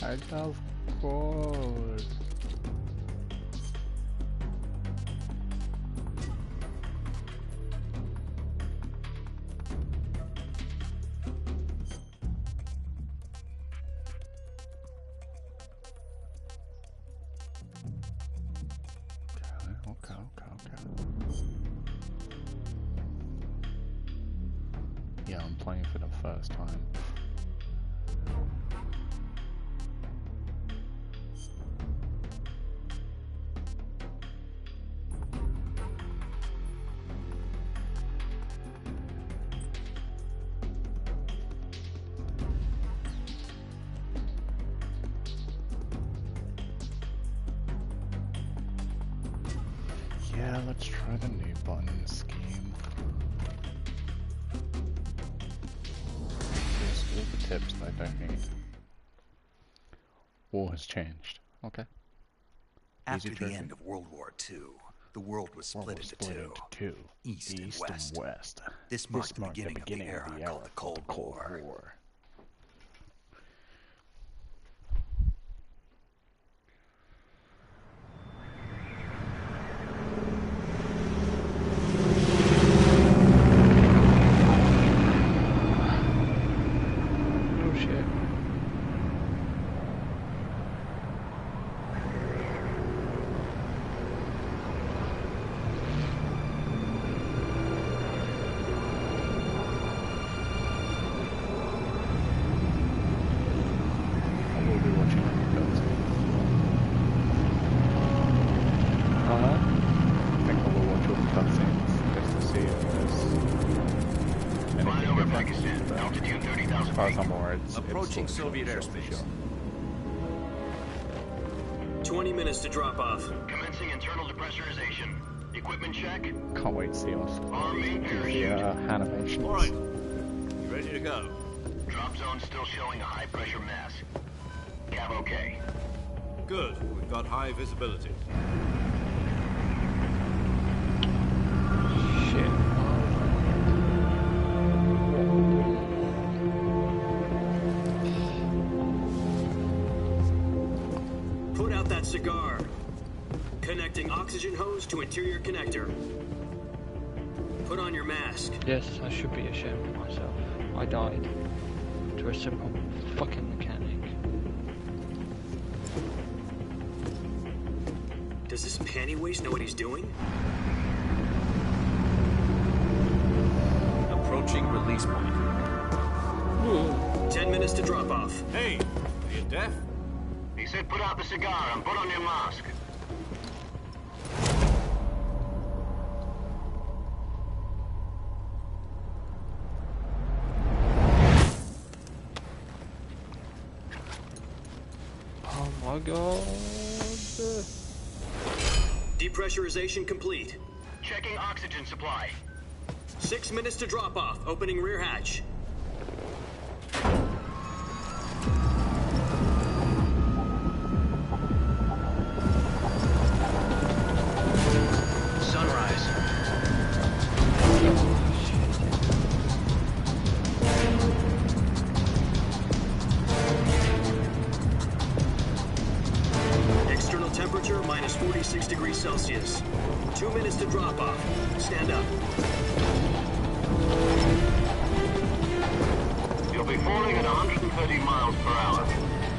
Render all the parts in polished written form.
Of course. Okay. Yeah, I'm playing for the first time. Yeah, let's try the new button scheme. Here's all the tips that I don't need. War has changed. Okay. After the end of World War II, the world was split into two. East and West. This marked the beginning of the era called the Cold War. Approaching Soviet airspace. 20 minutes to drop off. Commencing internal depressurization. Equipment check. Can't wait to see us. On main parachute. Animations. All right. You ready to go? Drop zone still showing a high pressure mass. Cav okay. Good. We've got high visibility. Shit. Put out that cigar. Connecting oxygen hose to interior connector. Put on your mask. Yes, I should be ashamed of myself. I died to a simple fucking mechanic. Does this panty waste know what he's doing? Approaching release point. 10 minutes to drop off. Hey, are you deaf? He said put out the cigar and put on your mask. Oh my god. Depressurization complete. Checking oxygen supply. 6 minutes to drop off. Opening rear hatch. Sunrise. External temperature minus 46 degrees Celsius. 2 minutes to drop off. Stand up. You'll be falling at 130 miles per hour.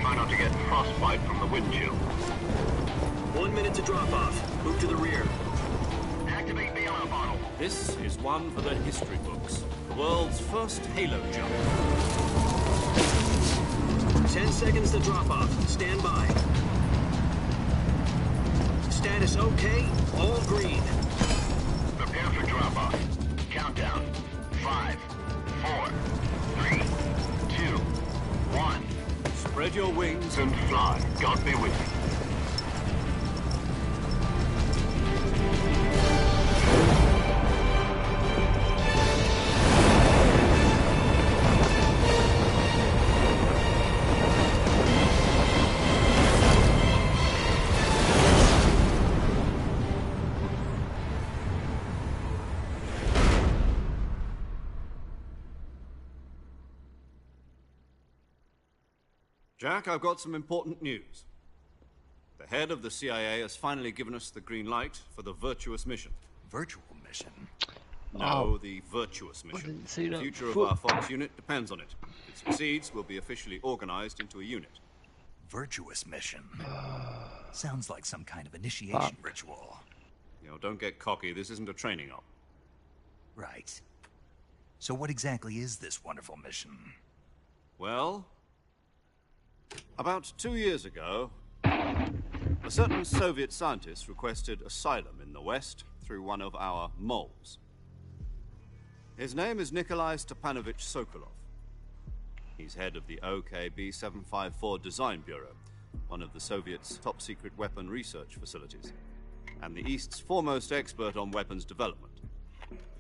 Try not to get frostbite from the wind chill. 1 minute to drop off. Move to the rear. Activate bailout bottle. This is one for the history books. The world's first halo jump. 10 seconds to drop off. Stand by. Status okay. All green. Prepare for drop-off. Countdown. 5, 4, 3, 2, 1. Spread your wings And fly. God be with you. Jack, I've got some important news. The head of the CIA has finally given us the green light for the Virtuous mission. Virtual mission? No, the Virtuous mission. The future of our Fox unit depends on it. If it succeeds, we'll be officially organized into a unit. Virtuous mission? Sounds like some kind of initiation ritual. You know, don't get cocky. This isn't a training op. Right. So what exactly is this wonderful mission? Well, about 2 years ago, a certain Soviet scientist requested asylum in the West through one of our moles. His name is Nikolai Stepanovich Sokolov. He's head of the OKB-754 Design Bureau, one of the Soviets' top-secret weapon research facilities, and the East's foremost expert on weapons development.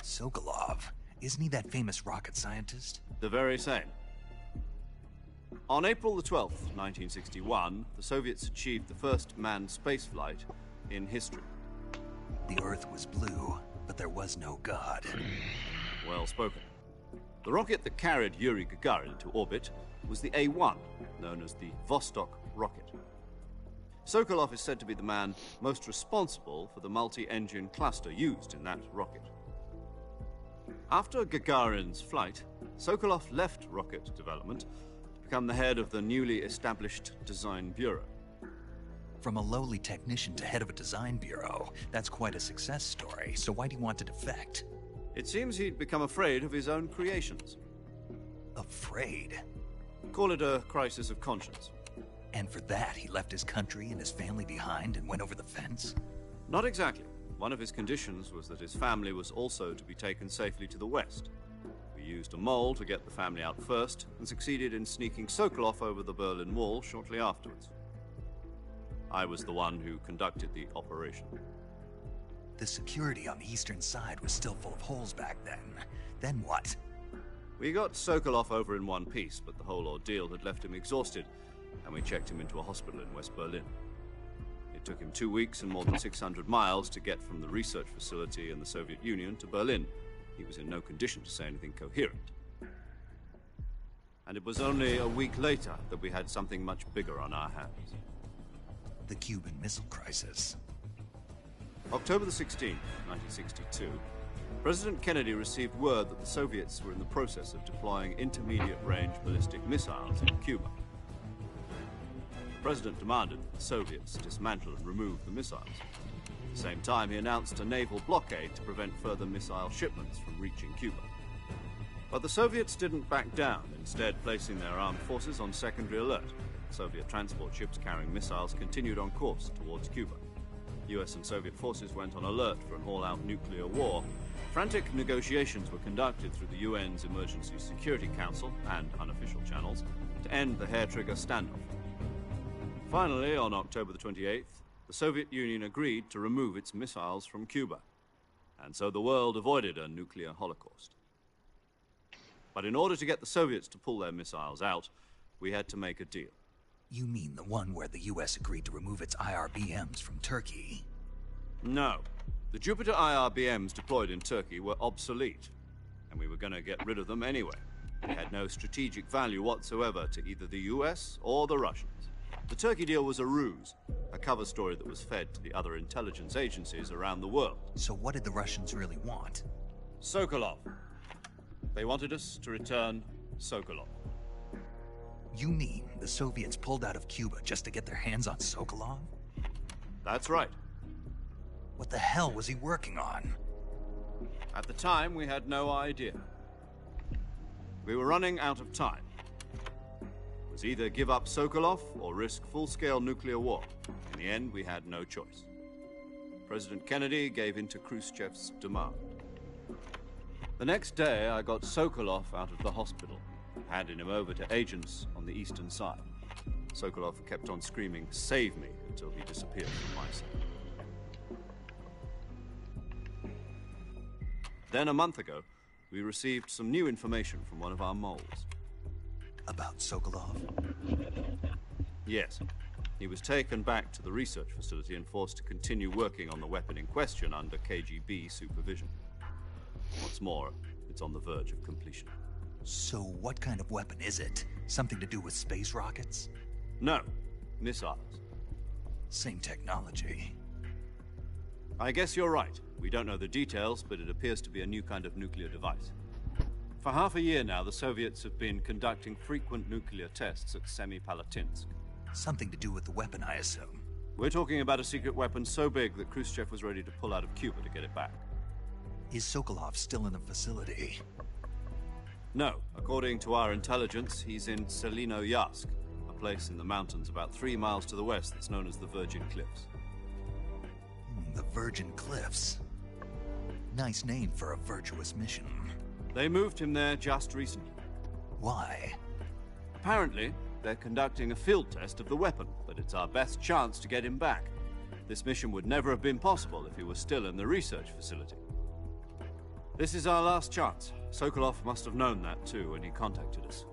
Sokolov? Isn't he that famous rocket scientist? The very same. On April the 12th, 1961, the Soviets achieved the first manned spaceflight in history. The Earth was blue, but there was no God. Well spoken. The rocket that carried Yuri Gagarin into orbit was the A-1, known as the Vostok rocket. Sokolov is said to be the man most responsible for the multi-engine cluster used in that rocket. After Gagarin's flight, Sokolov left rocket development to become the head of the newly established Design Bureau. From a lowly technician to head of a design bureau, that's quite a success story, so why do you want to defect? It seems he'd become afraid of his own creations. Afraid? Call it a crisis of conscience. And for that, he left his country and his family behind and went over the fence? Not exactly. One of his conditions was that his family was also to be taken safely to the West. We used a mole to get the family out first, and succeeded in sneaking Sokolov over the Berlin Wall shortly afterwards. I was the one who conducted the operation. The security on the eastern side was still full of holes back then. Then what? We got Sokolov over in one piece, but the whole ordeal had left him exhausted, and we checked him into a hospital in West Berlin. It took him 2 weeks and more than 600 miles to get from the research facility in the Soviet Union to Berlin. He was in no condition to say anything coherent. And it was only a week later that we had something much bigger on our hands. The Cuban Missile Crisis. October the 16th, 1962, President Kennedy received word that the Soviets were in the process of deploying intermediate-range ballistic missiles in Cuba. The President demanded that the Soviets dismantle and remove the missiles. At the same time, he announced a naval blockade to prevent further missile shipments from reaching Cuba. But the Soviets didn't back down, instead placing their armed forces on secondary alert. Soviet transport ships carrying missiles continued on course towards Cuba. US and Soviet forces went on alert for an all-out nuclear war. Frantic negotiations were conducted through the UN's Emergency Security Council and unofficial channels to end the hair-trigger standoff. Finally, on October the 28th, the Soviet Union agreed to remove its missiles from Cuba, and so the world avoided a nuclear holocaust. But in order to get the Soviets to pull their missiles out, we had to make a deal. You mean the one where the US agreed to remove its IRBMs from Turkey? No. The Jupiter IRBMs deployed in Turkey were obsolete, and we were going to get rid of them anyway. They had no strategic value whatsoever to either the US or the Russians. The Turkey deal was a ruse, a cover story that was fed to the other intelligence agencies around the world. So what did the Russians really want? Sokolov. They wanted us to return Sokolov. You mean the Soviets pulled out of Cuba just to get their hands on Sokolov? That's right. What the hell was he working on? At the time, we had no idea. We were running out of time. It was either give up Sokolov or risk full-scale nuclear war. In the end, we had no choice. President Kennedy gave in to Khrushchev's demand. The next day, I got Sokolov out of the hospital, handing him over to agents on the eastern side. Sokolov kept on screaming, "Save me," until he disappeared from my sight. Then, a month ago, we received some new information from one of our moles. About Sokolov? Yes. He was taken back to the research facility and forced to continue working on the weapon in question under KGB supervision. What's more, it's on the verge of completion. So what kind of weapon is it? Something to do with space rockets? No, missiles. Same technology. I guess you're right. We don't know the details, but it appears to be a new kind of nuclear device. For half a year now, the Soviets have been conducting frequent nuclear tests at Semipalatinsk. Something to do with the weapon, I assume. We're talking about a secret weapon so big that Khrushchev was ready to pull out of Cuba to get it back. Is Sokolov still in the facility? No. According to our intelligence, he's in Selino-Yarsk, a place in the mountains about 3 miles to the west that's known as the Virgin Cliffs. The Virgin Cliffs. Nice name for a virtuous mission. They moved him there just recently. Why? Apparently, they're conducting a field test of the weapon, but it's our best chance to get him back. This mission would never have been possible if he was still in the research facility. This is our last chance. Sokolov must have known that too when he contacted us.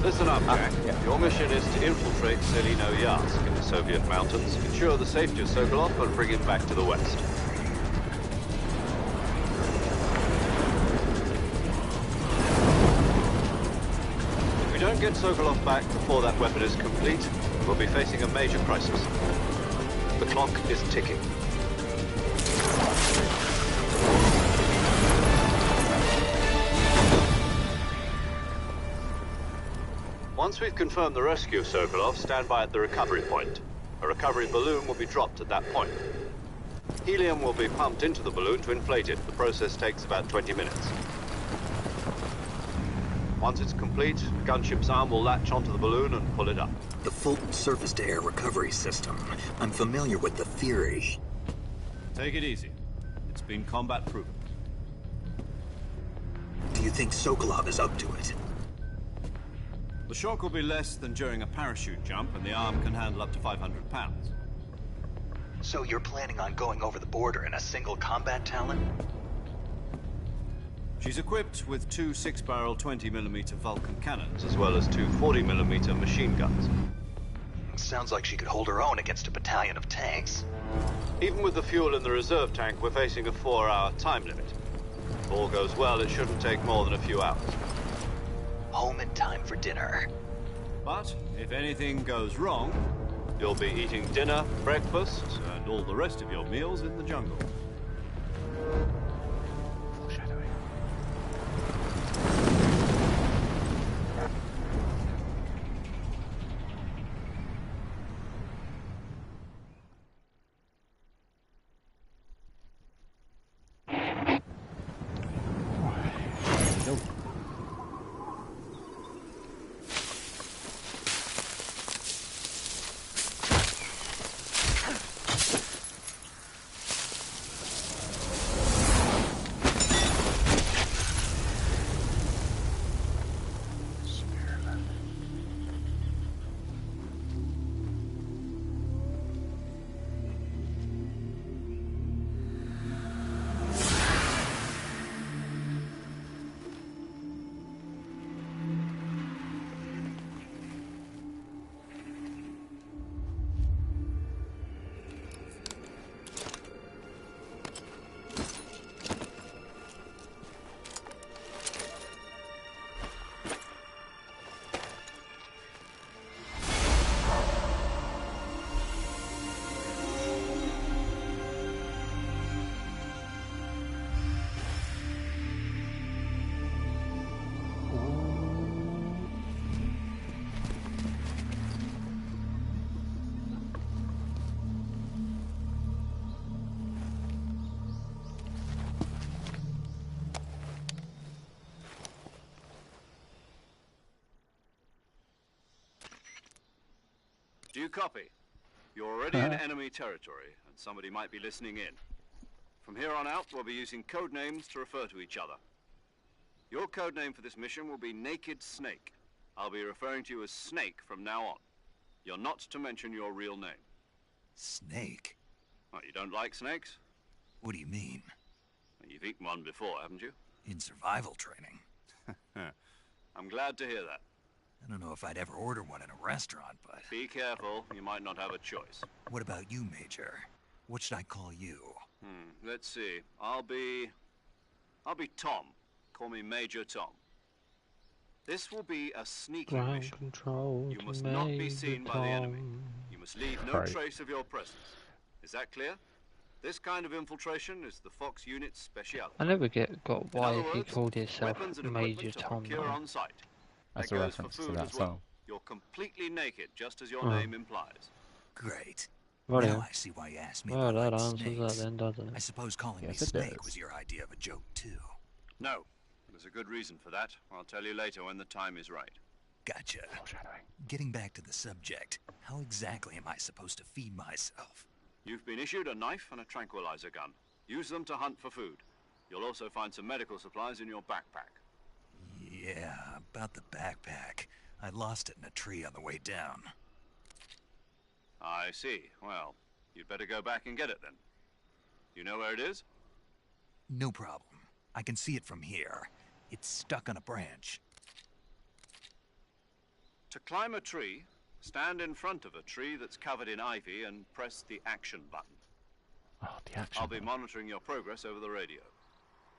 Listen up, Jack. Your mission is to infiltrate Selino-Yarsk in the Soviet mountains, ensure the safety of Sokolov, and bring him back to the west. If we don't get Sokolov back before that weapon is complete, we'll be facing a major crisis. The clock is ticking. Once we've confirmed the rescue of Sokolov, stand by at the recovery point. A recovery balloon will be dropped at that point. Helium will be pumped into the balloon to inflate it. The process takes about 20 minutes. Once it's complete, the gunship's arm will latch onto the balloon and pull it up. The Fulton surface-to-air recovery system. I'm familiar with the theory. Take it easy. It's been combat-proven. Do you think Sokolov is up to it? The shock will be less than during a parachute jump, and the arm can handle up to 500 pounds. So you're planning on going over the border in a single combat Talon? She's equipped with 2 6-barrel 20mm Vulcan cannons, as well as 2 40mm machine guns. Sounds like she could hold her own against a battalion of tanks. Even with the fuel in the reserve tank, we're facing a 4-hour time limit. If all goes well, it shouldn't take more than a few hours. Home in time for dinner. But if anything goes wrong, you'll be eating dinner, breakfast, and all the rest of your meals in the jungle. Foreshadowing. Do you copy? You're already in enemy territory, and somebody might be listening in. From here on out, we'll be using code names to refer to each other. Your code name for this mission will be Naked Snake. I'll be referring to you as Snake from now on. You're not to mention your real name. Snake? What, you don't like snakes? What do you mean? You've eaten one before, haven't you? In survival training. I'm glad to hear that. I don't know if I'd ever order one in a restaurant, but... Be careful, you might not have a choice. What about you, Major? What should I call you? Let's see. I'll be Tom. Call me Major Tom. This will be a sneaking Ground mission. control. You must not be seen by the enemy. You must leave no trace of your presence. Is that clear? This kind of infiltration is the Fox unit's speciality. I never got why he words, called himself weapons and Major equipment are Tom. procure on site. That's That a goes for reference to food that as well. song. You're completely naked, just as your name implies. Great. Right. Now I see why you asked me Well, about that like answers snakes. that then, doesn't I it? suppose calling Yes, me it Snake does. was your idea of a joke, too. No, there's a good reason for that. I'll tell you later when the time is right. Gotcha. Foreshadowing. Getting back to the subject, how exactly am I supposed to feed myself? You've been issued a knife and a tranquilizer gun. Use them to hunt for food. You'll also find some medical supplies in your backpack. Yeah, about the backpack. I lost it in a tree on the way down. I see. Well, you'd better go back and get it then. You know where it is? No problem. I can see it from here. It's stuck on a branch. To climb a tree, stand in front of a tree that's covered in ivy and press the action button. Oh, the action. I'll be monitoring your progress over the radio.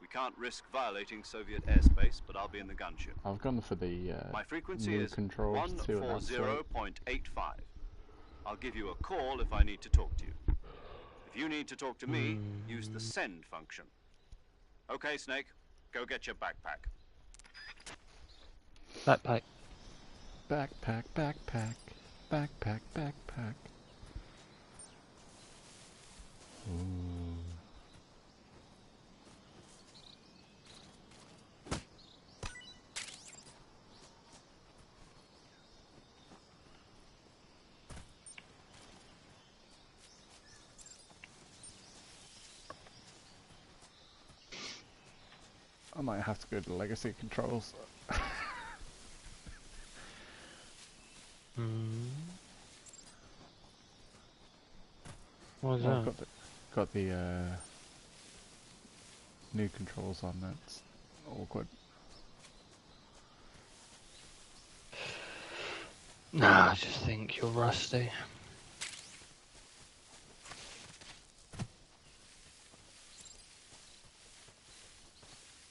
We can't risk violating Soviet airspace, but I'll be in the gunship. I've gone for the My frequency new is controls too. 140.85. I'll give you a call if I need to talk to you. If you need to talk to me, use the send function. Okay, Snake, go get your backpack. Backpack. Backpack, backpack, backpack, backpack. Ooh. I might have to go to legacy controls. What was Well, that? I've got the new controls on. That's awkward. Nah, I just think you're rusty.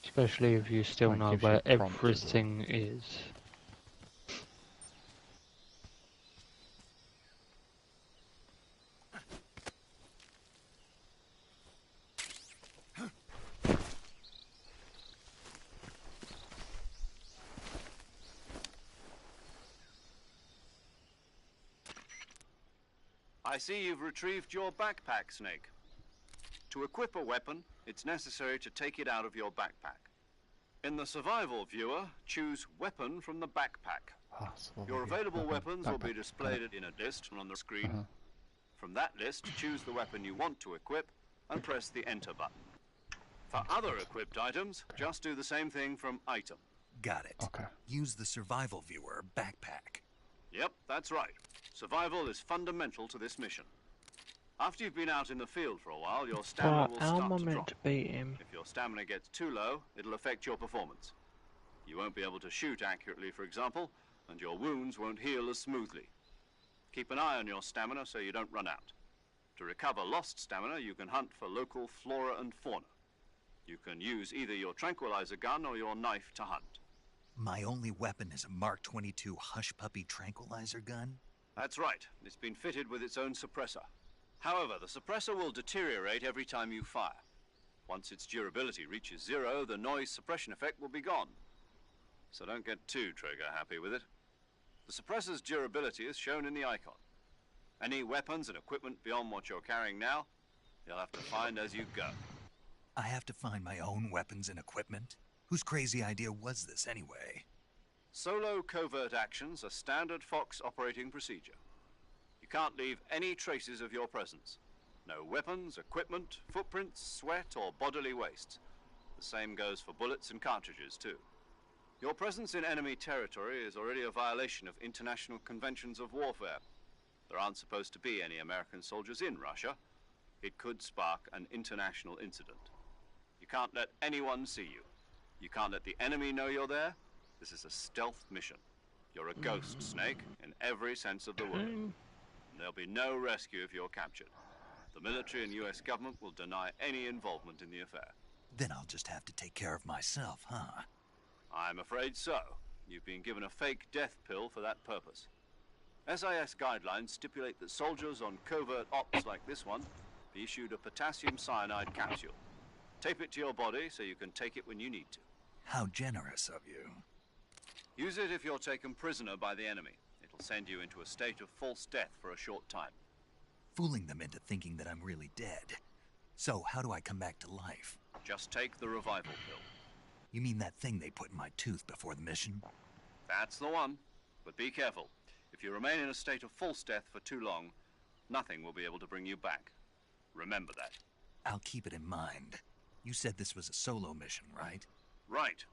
Especially if you still That know gives you where a prompt as well. everything is. I see you've retrieved your backpack, Snake. To equip a weapon, it's necessary to take it out of your backpack. In the survival viewer, choose Weapon from the backpack. Your available weapons will be displayed in a list on the screen. From that list, choose the weapon you want to equip and press the Enter button. For other equipped items, just do the same thing from Item. Got it. Okay. Use the survival viewer backpack. Yep, that's right. Survival is fundamental to this mission. After you've been out in the field for a while, your stamina will How am I start to meant drop. to beat him? If your stamina gets too low, it'll affect your performance. You won't be able to shoot accurately, for example, and your wounds won't heal as smoothly. Keep an eye on your stamina so you don't run out. To recover lost stamina, you can hunt for local flora and fauna. You can use either your tranquilizer gun or your knife to hunt. My only weapon is a Mark 22 Hush Puppy tranquilizer gun? That's right. It's been fitted with its own suppressor. However, the suppressor will deteriorate every time you fire. Once its durability reaches 0, the noise suppression effect will be gone. So don't get too trigger happy with it. The suppressor's durability is shown in the icon. Any weapons and equipment beyond what you're carrying now, you'll have to find as you go. I have to find my own weapons and equipment? Whose crazy idea was this anyway? Solo covert actions are standard Fox operating procedure. You can't leave any traces of your presence. No weapons, equipment, footprints, sweat, or bodily waste. The same goes for bullets and cartridges, too. Your presence in enemy territory is already a violation of international conventions of warfare. There aren't supposed to be any American soldiers in Russia. It could spark an international incident. You can't let anyone see you. You can't let the enemy know you're there. This is a stealth mission. You're a ghost, Snake, in every sense of the word. And there'll be no rescue if you're captured. The military and US government will deny any involvement in the affair. Then I'll just have to take care of myself, huh? I'm afraid so. You've been given a fake death pill for that purpose. SIS guidelines stipulate that soldiers on covert ops like this one be issued a potassium cyanide capsule. Tape it to your body so you can take it when you need to. How generous of you. Use it if you're taken prisoner by the enemy. It'll send you into a state of false death for a short time. Fooling them into thinking that I'm really dead. So, how do I come back to life? Just take the revival pill. You mean that thing they put in my tooth before the mission? That's the one. But be careful. If you remain in a state of false death for too long, nothing will be able to bring you back. Remember that. I'll keep it in mind. You said this was a solo mission, right? Right.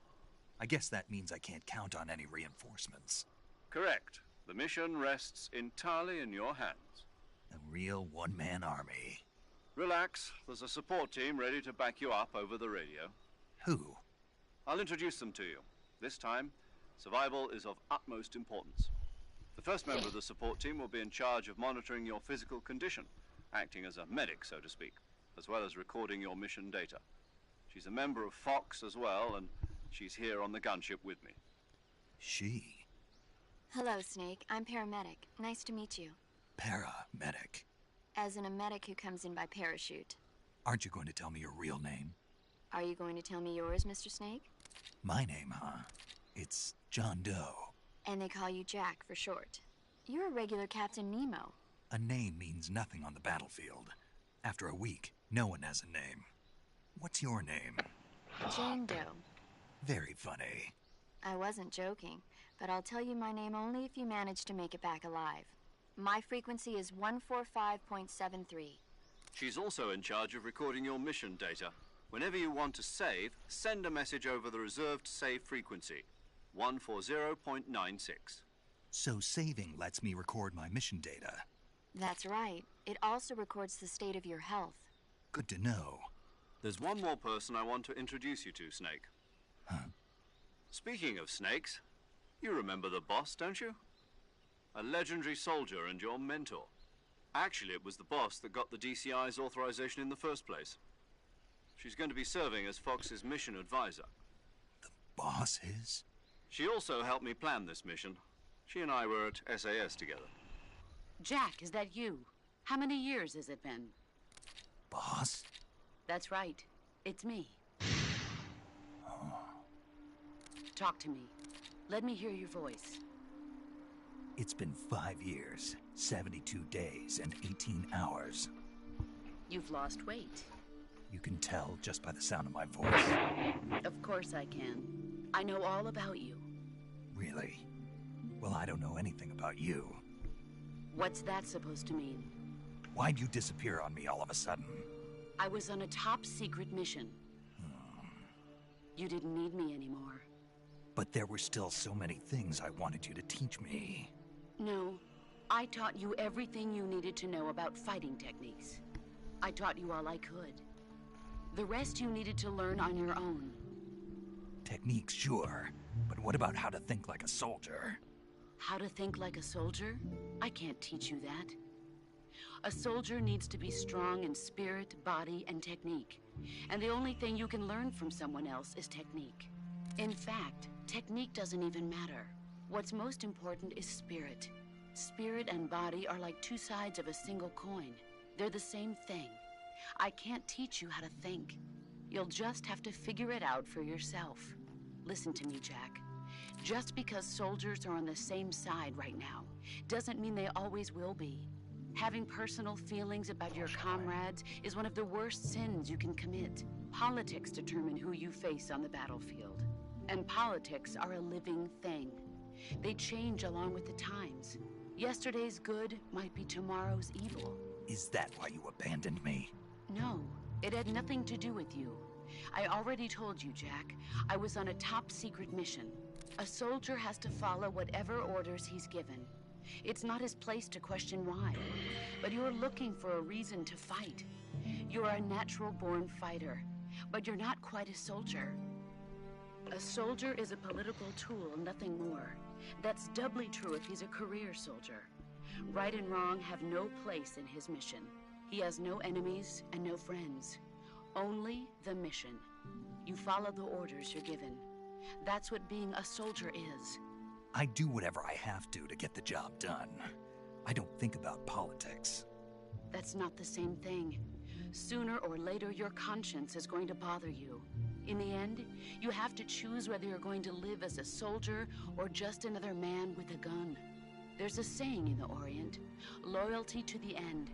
I guess that means I can't count on any reinforcements. Correct. The mission rests entirely in your hands. A real one-man army. Relax. There's a support team ready to back you up over the radio. Who? I'll introduce them to you. This time, survival is of utmost importance. The first member of the support team will be in charge of monitoring your physical condition, acting as a medic, so to speak, as well as recording your mission data. She's a member of Fox as well, and she's here on the gunship with me. She? Hello, Snake. I'm paramedic. Nice to meet you. Paramedic? As in a medic who comes in by parachute. Aren't you going to tell me your real name? Are you going to tell me yours, Mr. Snake? My name, huh? It's John Doe. And they call you Jack for short. You're a regular Captain Nemo. A name means nothing on the battlefield. After a week, no one has a name. What's your name? Jane Doe. Very funny. I wasn't joking, but I'll tell you my name only if you manage to make it back alive. My frequency is 145.73. She's also in charge of recording your mission data. Whenever you want to save, send a message over the reserved save frequency, 140.96. So saving lets me record my mission data. That's right. It also records the state of your health. Good to know. There's one more person I want to introduce you to, Snake. Huh? Speaking of snakes, you remember the boss, don't you? A legendary soldier and your mentor. Actually, it was the boss that got the DCI's authorization in the first place. She's going to be serving as Fox's mission advisor. The boss is? She also helped me plan this mission. She and I were at SAS together. Jack, is that you? How many years has it been? Boss? That's right. It's me. Talk to me. Let me hear your voice. It's been 5 years, 72 days, and 18 hours. You've lost weight. You can tell just by the sound of my voice. Of course I can. I know all about you. Really? Well, I don't know anything about you. What's that supposed to mean? Why'd you disappear on me all of a sudden? I was on a top-secret mission. You didn't need me anymore. But there were still so many things I wanted you to teach me. No. I taught you everything you needed to know about fighting techniques. I taught you all I could. The rest you needed to learn on your own. Techniques, sure. But what about how to think like a soldier? How to think like a soldier? I can't teach you that. A soldier needs to be strong in spirit, body, and technique. And the only thing you can learn from someone else is technique. In fact, technique doesn't even matter. What's most important is spirit. Spirit and body are like two sides of a single coin. They're the same thing. I can't teach you how to think. You'll just have to figure it out for yourself. Listen to me, Jack. Just because soldiers are on the same side right now doesn't mean they always will be. Having personal feelings about your comrades is one of the worst sins you can commit. Politics determine who you face on the battlefield. And politics are a living thing. They change along with the times. Yesterday's good might be tomorrow's evil. Is that why you abandoned me? No, it had nothing to do with you. I already told you, Jack. I was on a top-secret mission. A soldier has to follow whatever orders he's given. It's not his place to question why, but you're looking for a reason to fight. You're a natural-born fighter, but you're not quite a soldier. A soldier is a political tool, nothing more. That's doubly true if he's a career soldier. Right and wrong have no place in his mission. He has no enemies and no friends. Only the mission. You follow the orders you're given. That's what being a soldier is. I do whatever I have to get the job done. I don't think about politics. That's not the same thing. Sooner or later, your conscience is going to bother you. In the end, you have to choose whether you're going to live as a soldier or just another man with a gun. There's a saying in the Orient, loyalty to the end.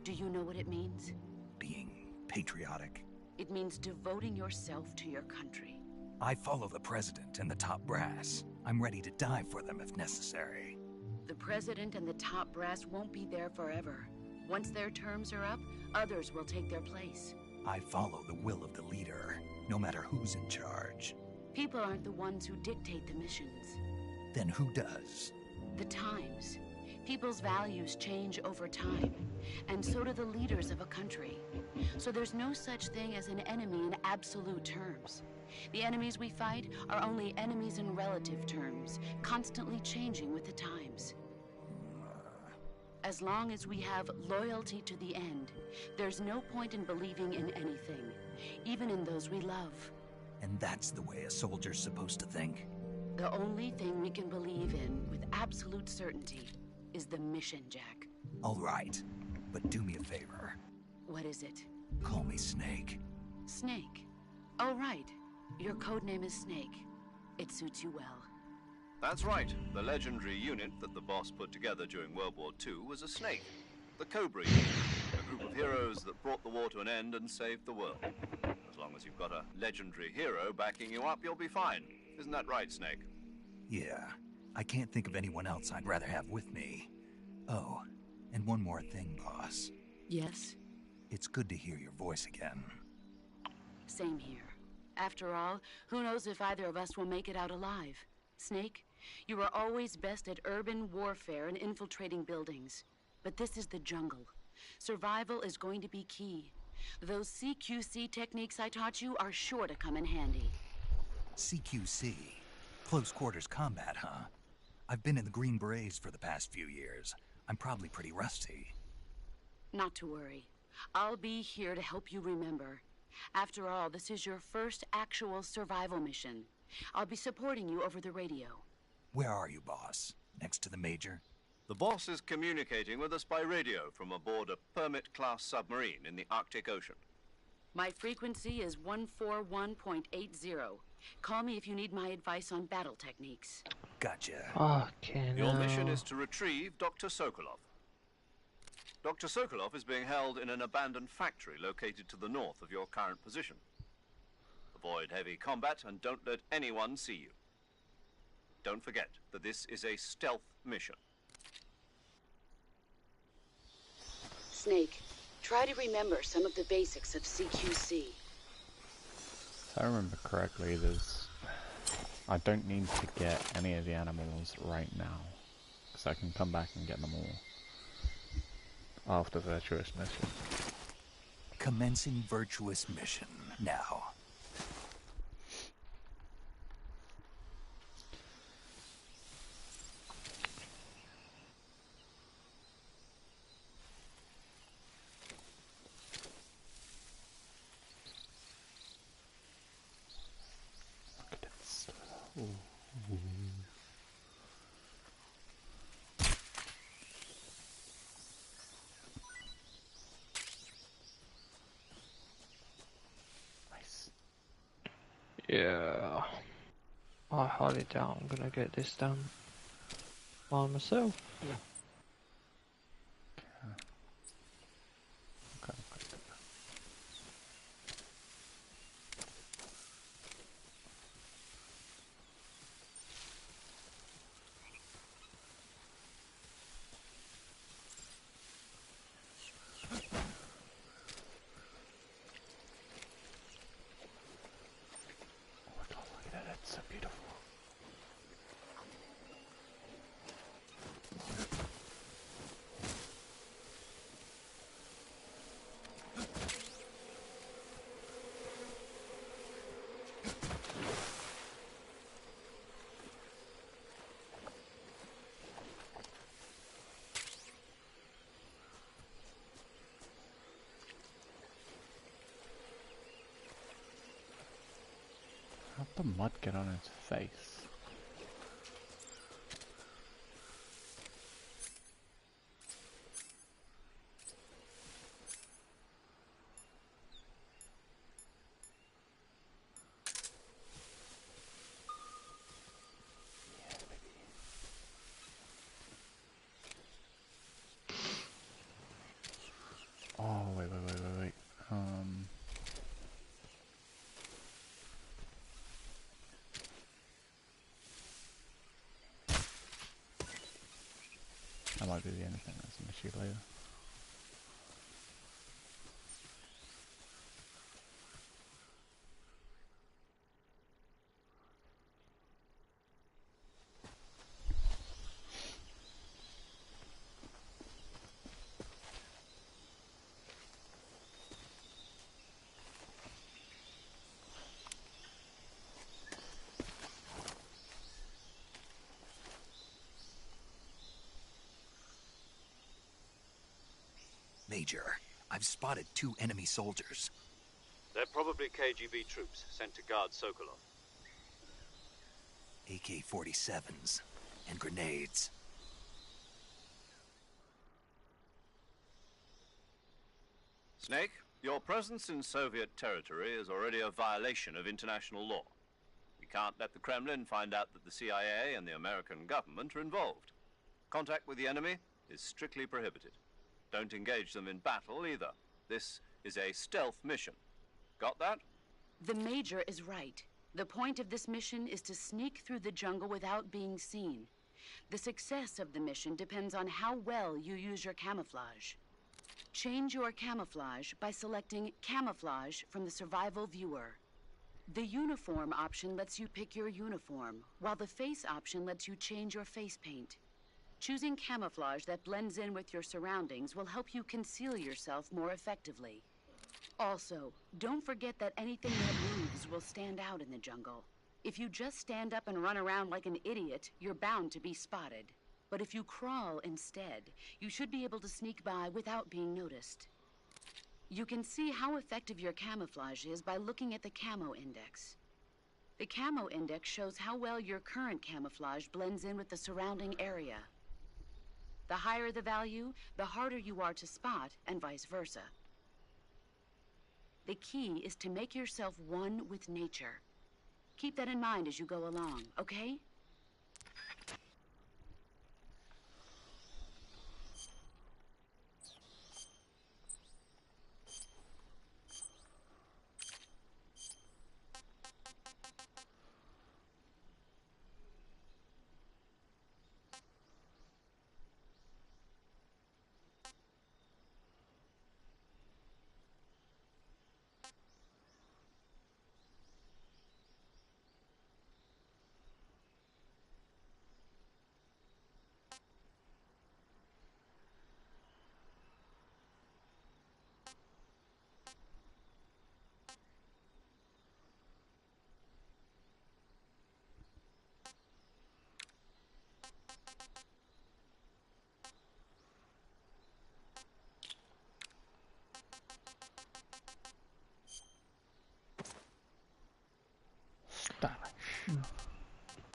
Do you know what it means? Being patriotic. It means devoting yourself to your country. I follow the president and the top brass. I'm ready to die for them if necessary. The president and the top brass won't be there forever. Once their terms are up, others will take their place. I follow the will of the leader, no matter who's in charge. People aren't the ones who dictate the missions. Then who does? The times. People's values change over time, and so do the leaders of a country. So there's no such thing as an enemy in absolute terms. The enemies we fight are only enemies in relative terms, constantly changing with the times. As long as we have loyalty to the end, there's no point in believing in anything, even in those we love. And that's the way a soldier's supposed to think? The only thing we can believe in with absolute certainty is the mission, Jack. All right, but do me a favor. What is it? Call me Snake. Snake? Oh, right. Your codename is Snake. It suits you well. That's right. The legendary unit that the boss put together during World War II was a snake. The Cobra Unit, a group of heroes that brought the war to an end and saved the world. As long as you've got a legendary hero backing you up, you'll be fine. Isn't that right, Snake? Yeah. I can't think of anyone else I'd rather have with me. Oh, and one more thing, boss. Yes? It's good to hear your voice again. Same here. After all, who knows if either of us will make it out alive? Snake, you are always best at urban warfare and infiltrating buildings. But this is the jungle. Survival is going to be key. Those CQC techniques I taught you are sure to come in handy. CQC? Close quarters combat, huh? I've been in the Green Berets for the past few years. I'm probably pretty rusty. Not to worry. I'll be here to help you remember. After all, this is your first actual survival mission. I'll be supporting you over the radio. Where are you, boss? Next to the Major? The boss is communicating with us by radio from aboard a Permit-class submarine in the Arctic Ocean. My frequency is 141.80. Call me if you need my advice on battle techniques. Gotcha. Okay, Your mission is to retrieve Dr. Sokolov. Dr. Sokolov is being held in an abandoned factory located to the north of your current position. Avoid heavy combat and don't let anyone see you. Don't forget that this is a stealth mission. Snake, try to remember some of the basics of CQC. If I remember correctly, I don't need to get any of the animals right now, because I can come back and get them all after Virtuous mission. Commencing Virtuous mission now. Yeah. I highly doubt I'm gonna get this done by myself. Okay. How'd the mud get on its face? Oh, wait. That might be the only thing that's an issue later. Major, I've spotted 2 enemy soldiers. They're probably KGB troops sent to guard Sokolov. AK-47s and grenades. Snake, your presence in Soviet territory is already a violation of international law. We can't let the Kremlin find out that the CIA and the American government are involved. Contact with the enemy is strictly prohibited. Don't engage them in battle either. This is a stealth mission. Got that? The Major is right. The point of this mission is to sneak through the jungle without being seen. The success of the mission depends on how well you use your camouflage. Change your camouflage by selecting Camouflage from the Survival Viewer. The Uniform option lets you pick your uniform, while the Face option lets you change your face paint. Choosing camouflage that blends in with your surroundings will help you conceal yourself more effectively. Also, don't forget that anything that moves will stand out in the jungle. If you just stand up and run around like an idiot, you're bound to be spotted. But if you crawl instead, you should be able to sneak by without being noticed. You can see how effective your camouflage is by looking at the Camo Index. The Camo Index shows how well your current camouflage blends in with the surrounding area. The higher the value, the harder you are to spot, and vice versa. The key is to make yourself one with nature. Keep that in mind as you go along, okay?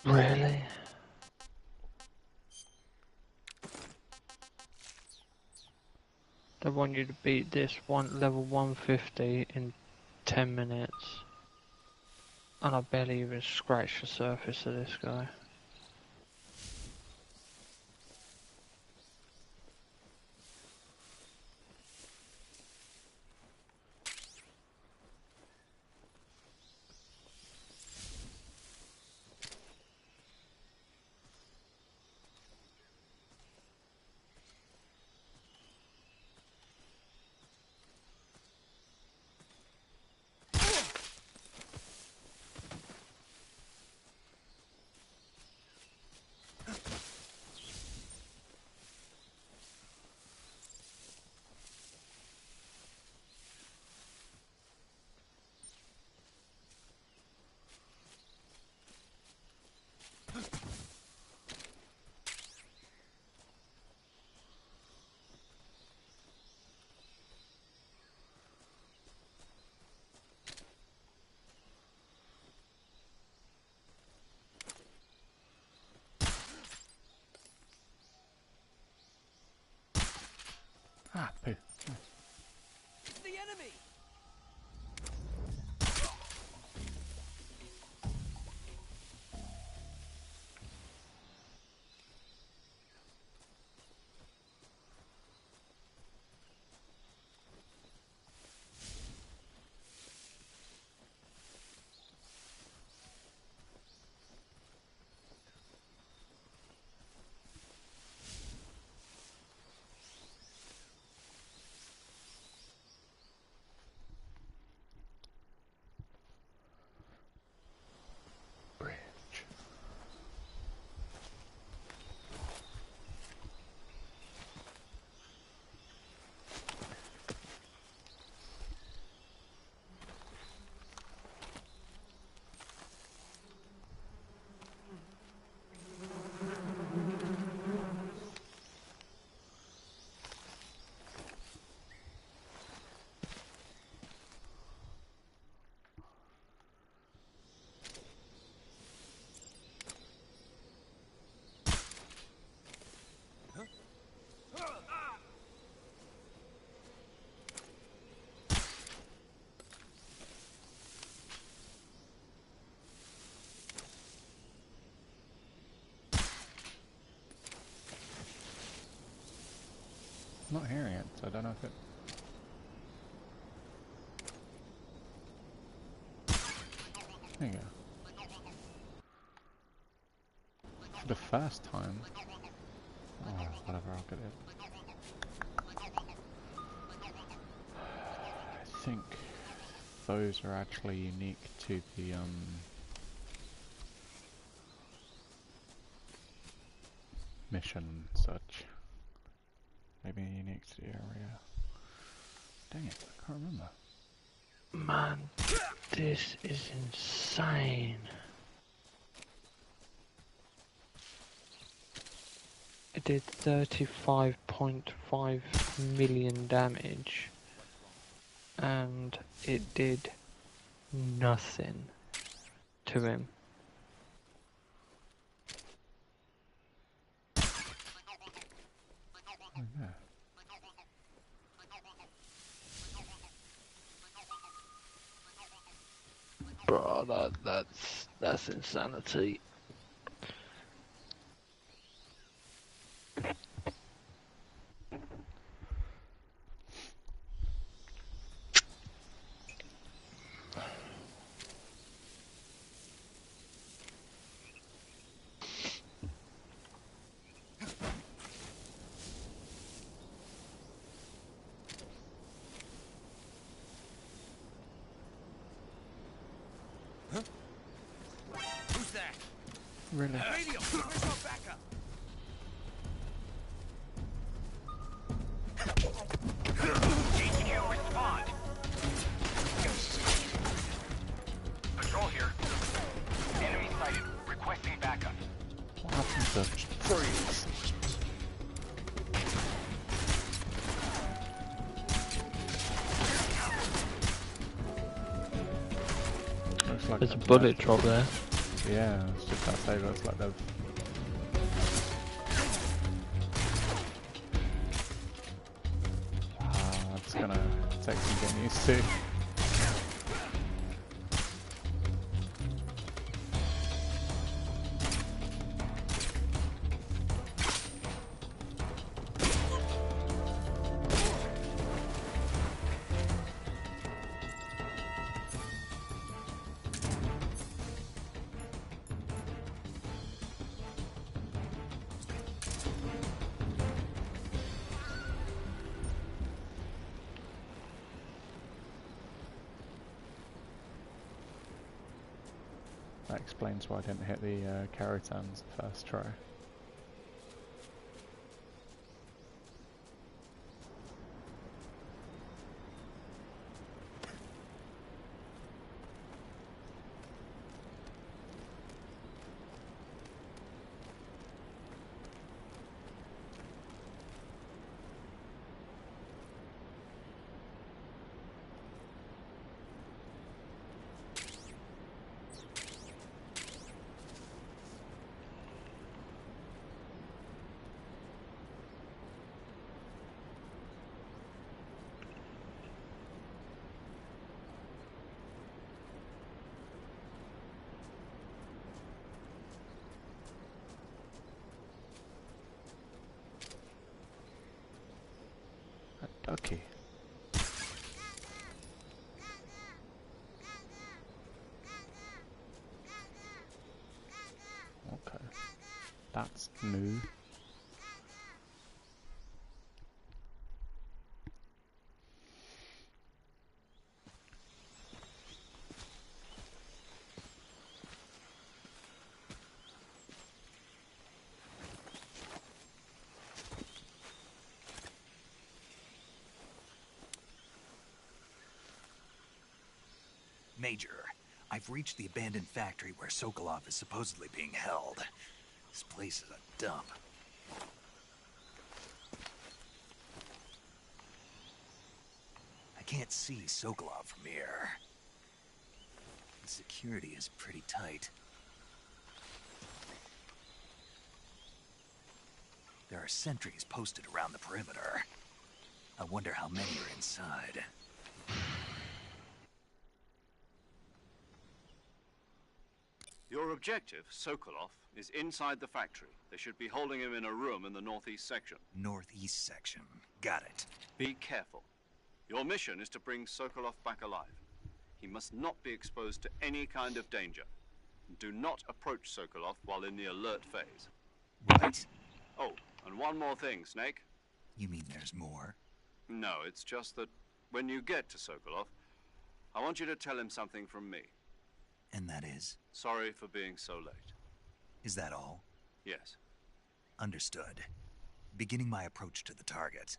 Really? They want you to beat this level 150 in 10 minutes. And I barely even scratched the surface of this guy. not hearing it, so I don't know if it... There you go. For the first time... Oh, whatever, I'll get it. I think those are actually unique to the, mission and such. Maybe unique to the area. Dang it, I can't remember. Man, this is insane. It did 35.5 million damage, and it did nothing to him. Yeah. Bro, that's insanity. Who's that? Really? Radio, where's our backup? HQ respond. Patrol here. Enemy sighted. Requesting backup. What happened to freeze? Looks like There's a bullet drop there. Yeah, I was just about to say, looks like they've... it's gonna take some getting used to. That explains why I didn't hit the Karatans the first try. Ducky. Okay. That's new. Major, I've reached the abandoned factory where Sokolov is supposedly being held. This place is a dump. I can't see Sokolov from here. The security is pretty tight. There are sentries posted around the perimeter. I wonder how many are inside. The Your objective, Sokolov, is inside the factory. They should be holding him in a room in the northeast section. Northeast section. Got it. Be careful. Your mission is to bring Sokolov back alive. He must not be exposed to any kind of danger. Do not approach Sokolov while in the alert phase. Right. Oh, and one more thing, Snake. You mean there's more? No, it's just that when you get to Sokolov, I want you to tell him something from me. And that is? Sorry for being so late. Is that all? Yes. Understood. Beginning my approach to the target.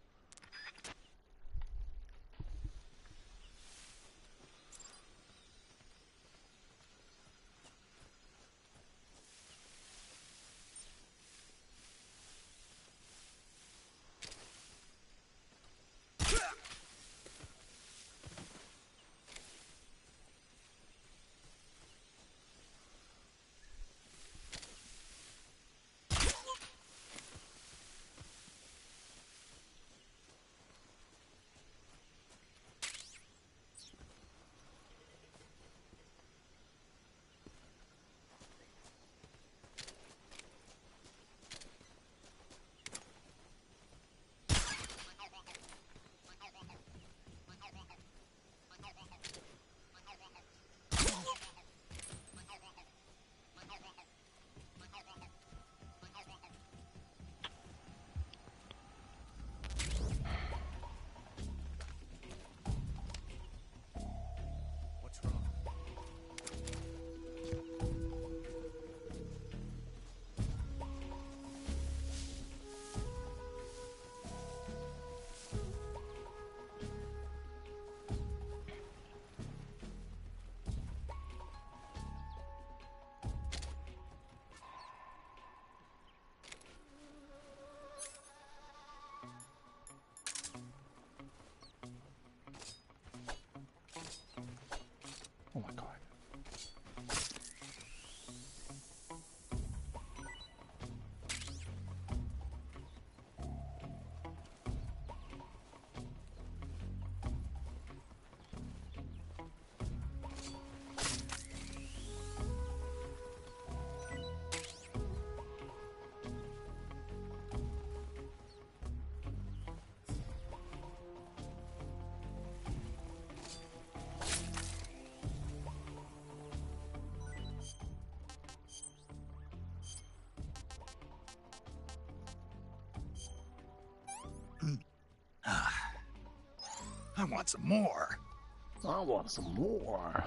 Oh my god. I want some more. I want some more.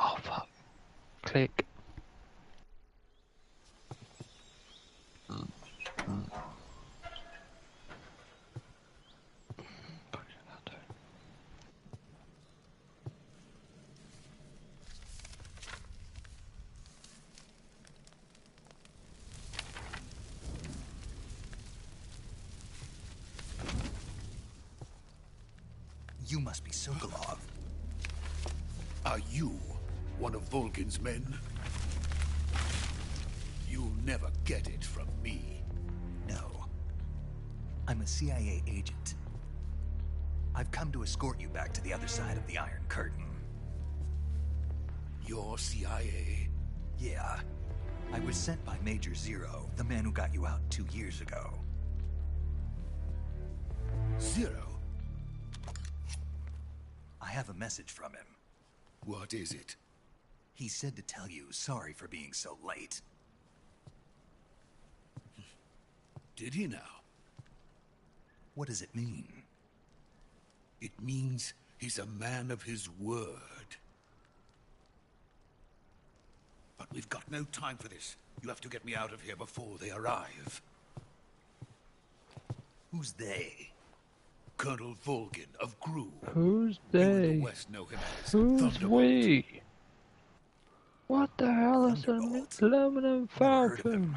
Oh fuck. Click. You must be Sokolov. Are you one of Volgin's men? You'll never get it from me. No. I'm a CIA agent. I've come to escort you back to the other side of the Iron Curtain. You're CIA? Yeah. I I was sent by Major Zero, the man who got you out 2 years ago. Zero? I have a message from him. What is it? He said to tell you sorry for being so late. Did he now? What does it mean? It means he's a man of his word. But we've got no time for this. You have to get me out of here before they arrive. Who's they? Colonel Volgin of GRU. Who's You in they? the West know him as Who's Thunderbolt. we? What the hell is an Thunderbolt? aluminum Never heard of falcon? him.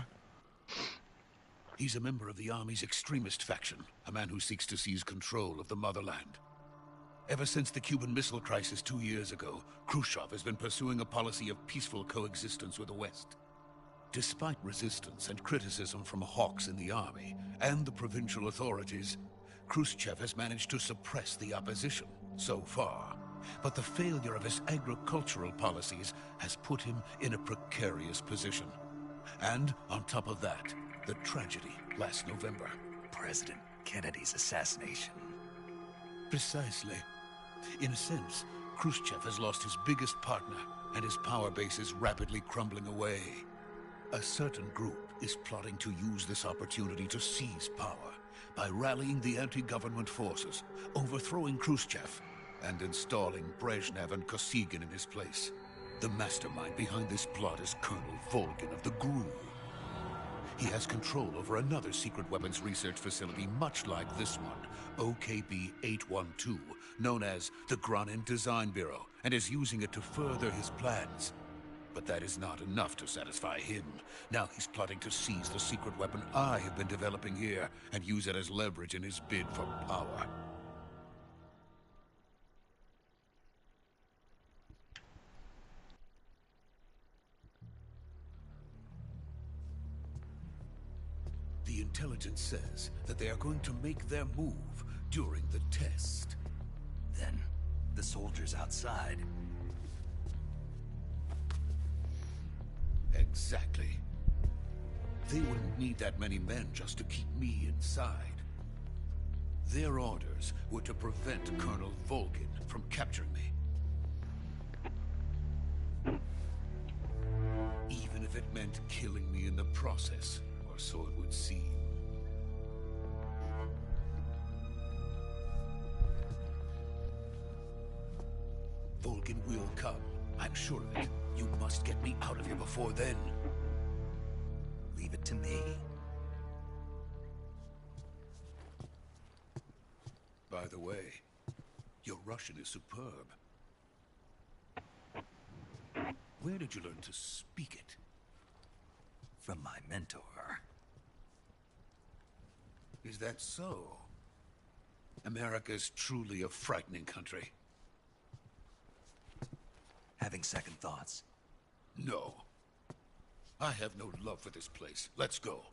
He's a member of the Army's extremist faction, a man who seeks to seize control of the motherland. Ever since the Cuban Missile Crisis 2 years ago, Khrushchev has been pursuing a policy of peaceful coexistence with the West. Despite resistance and criticism from hawks in the army and the provincial authorities, Khrushchev has managed to suppress the opposition, so far. But the failure of his agricultural policies has put him in a precarious position. And on top of that, the tragedy last November. President Kennedy's assassination. Precisely. In a sense, Khrushchev has lost his biggest partner, and his power base is rapidly crumbling away. A certain group is plotting to use this opportunity to seize power by rallying the anti-government forces, overthrowing Khrushchev, and installing Brezhnev and Kosygin in his place. The mastermind behind this plot is Colonel Volgin of the GRU. He has control over another secret weapons research facility much like this one, OKB-812, known as the Granin Design Bureau, and is using it to further his plans. But that is not enough to satisfy him. Now he's plotting to seize the secret weapon I have been developing here and use it as leverage in his bid for power. The intelligence says that they are going to make their move during the test. Then, the soldiers outside. Exactly. They wouldn't need that many men just to keep me inside. Their orders were to prevent Colonel Volgin from capturing me. Even if it meant killing me in the process, or so it would seem. Volgin will come. I'm sure of it. You must get me out of here before then. Leave it to me. By the way, your Russian is superb. Where did you learn to speak it? From my mentor. Is that so? America is truly a frightening country. Having second thoughts? No. I have no love for this place. Let's go.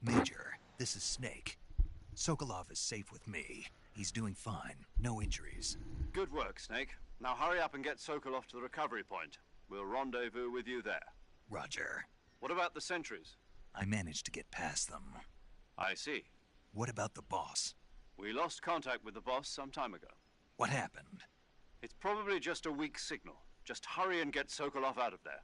Major, this is Snake. Sokolov is safe with me. He's doing fine. No injuries. Good work, Snake. Now hurry up and get Sokolov to the recovery point. We'll rendezvous with you there. Roger. What about the sentries? I managed to get past them. I see. What about the boss? We lost contact with the boss some time ago. What happened? It's probably just a weak signal. Just hurry and get Sokolov out of there.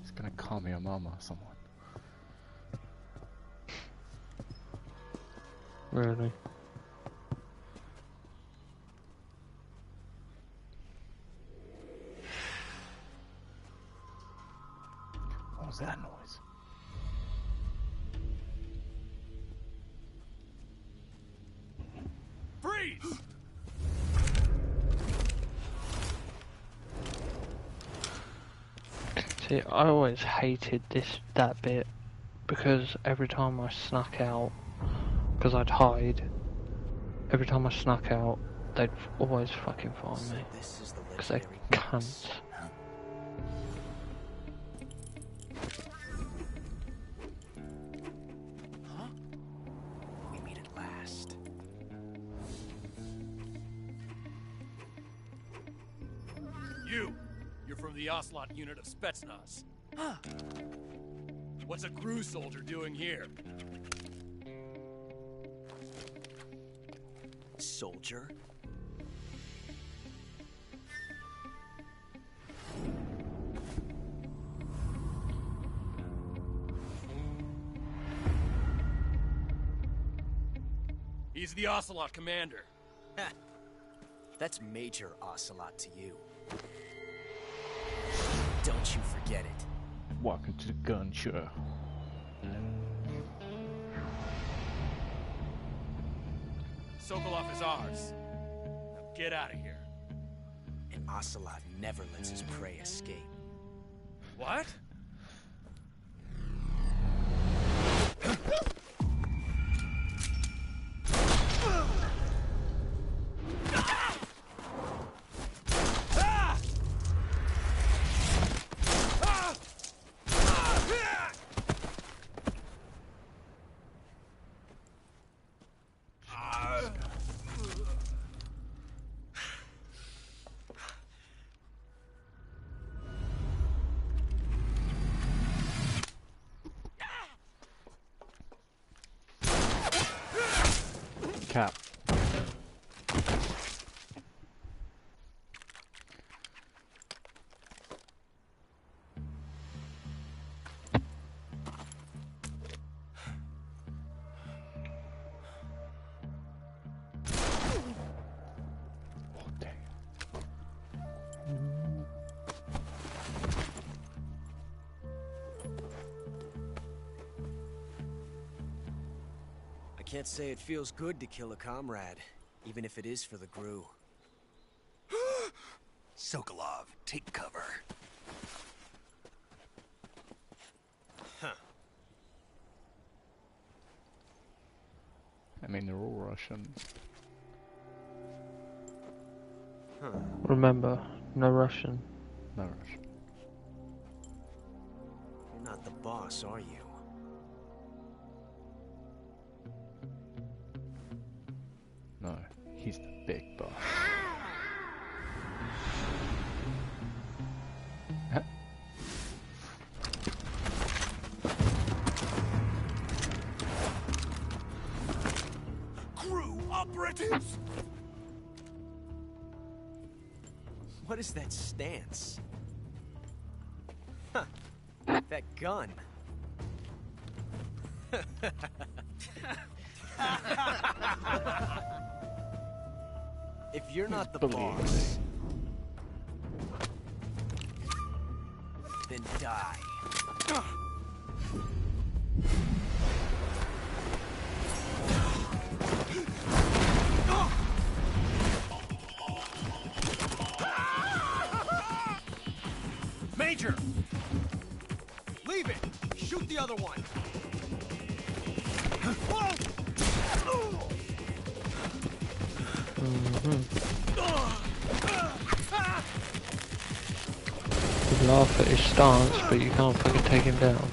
He's gonna call me a mama or someone. Really? What was that noise? Freeze! See, I always hated that bit because every time I snuck out, because I'd hide, every time I snuck out, they'd always fucking find me. Because they're cunts. Huh? We meet at last. You're from the Ocelot unit of Spetsnaz. Huh. What's a crew soldier doing here? Soldier? He's the Ocelot commander. That's Major Ocelot to you. Don't you forget it. Welcome to the gun show. Sokolov is ours. Now get out of here. And Ocelot never lets his prey escape. What? Cap. I can't say it feels good to kill a comrade, even if it is for the GRU. Sokolov, take cover. Huh. I mean, they're all Russian. Huh. Remember, no Russian. No Russian. You're not the boss, are you? No, he's the big boss. GRU operatives! What is that stance? Huh. That gun. If you're not the boss, then die. Major! Leave it! Shoot the other one! You laugh at his stance, but you can't fucking take him down.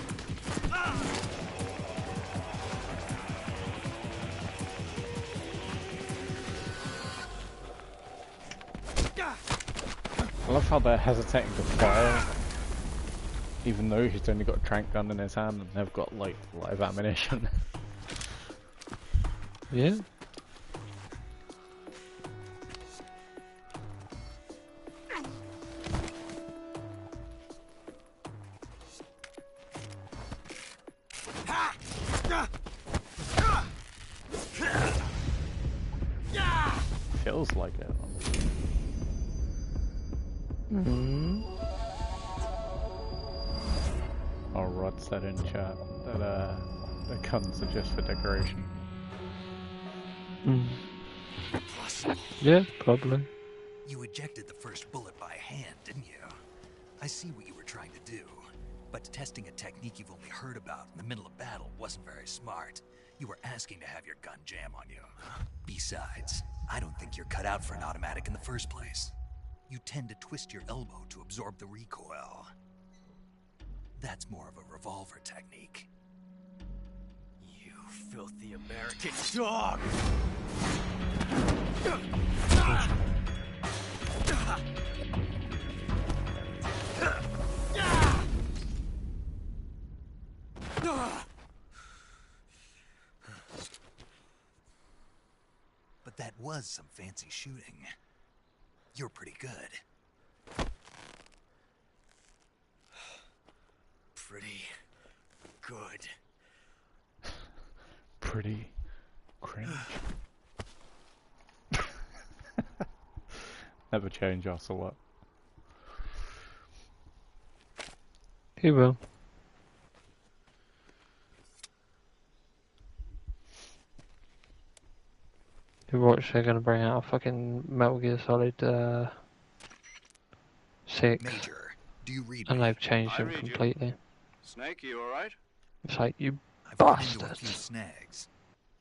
I love how they're hesitating to fire, even though he's only got a trank gun in his hand and they've got like live ammunition. Yeah. feels like it. Oh, Rod said in chat that the guns are just for decoration. Yeah, probably. You ejected the first bullet by hand, didn't you? I see what you were trying to do. But testing a technique you've only heard about in the middle of battle wasn't very smart. You were asking to have your gun jam on you. Besides, I don't think you're cut out for an automatic in the first place. You tend to twist your elbow to absorb the recoil. That's more of a revolver technique. You filthy American dog! But that was some fancy shooting. You're pretty good. Pretty good. Pretty cringe. Never change us or what? He will. You watch, they're gonna bring out a fucking Metal Gear Solid 6. Major, do you read and me? they've changed them completely. Snake, you alright? It's like, you I've run into a few bastards. snags.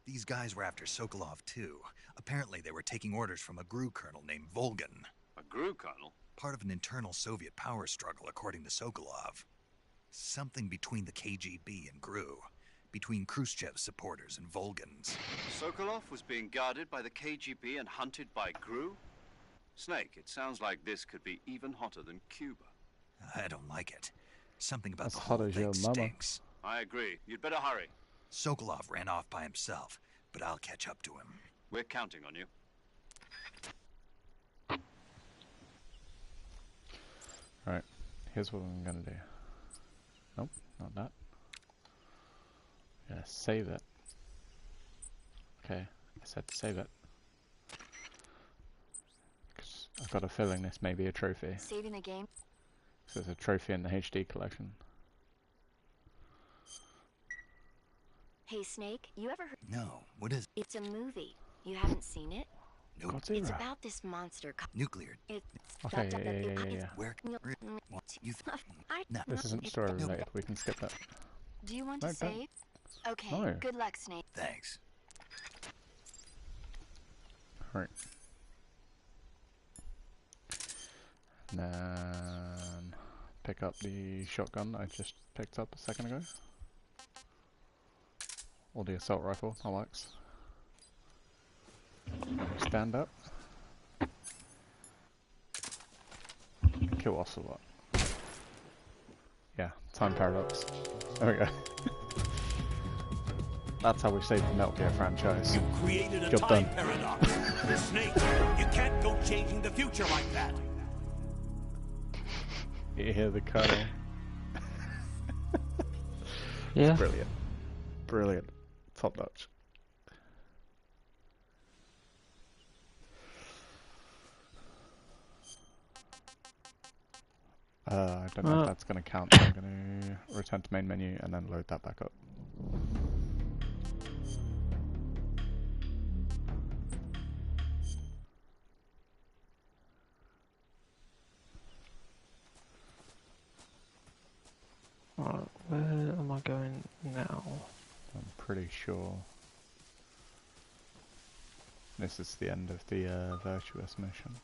These guys were after Sokolov too. Apparently they were taking orders from a GRU colonel named Volgan. A GRU colonel? Part of an internal Soviet power struggle, according to Sokolov. Something between the KGB and GRU. Between Khrushchev's supporters and Volgan's. Sokolov was being guarded by the KGB and hunted by GRU? Snake, it sounds like this could be even hotter than Cuba. I don't like it. Something about That's the hot whole as your thing mama. stinks. I agree. You'd better hurry. Sokolov ran off by himself, but I'll catch up to him. We're counting on you. Right, here's what I'm gonna do. Nope, not that. Yeah, save it. Okay, I said to save it. Because I've got a feeling this may be a trophy. Saving the game? So there's a trophy in the HD collection. Hey, Snake, you ever heard? No, what is it? It's a movie. You haven't seen it? Nope. Godzilla. It's about this monster. Nuclear. It's Okay, yeah. Where? What? You No. This isn't story related, we can skip that. Do you want No, to don't. save? Okay, No. good luck, Snake. Thanks. Right. Then pick up the shotgun I just picked up a second ago. Or the assault rifle, that works. Stand up. Kill Ocelot. Yeah, time paradox. There we go. That's how we save the Metal Gear franchise. You created a Job time done. paradox. Snake, you can't go changing the future like that. You hear the colonel? Yeah. Brilliant. Brilliant. Top notch. I don't know if that's going to count, so I'm going to return to main menu and then load that back up. Alright, where am I going now? I'm pretty sure this is the end of the Virtuous mission.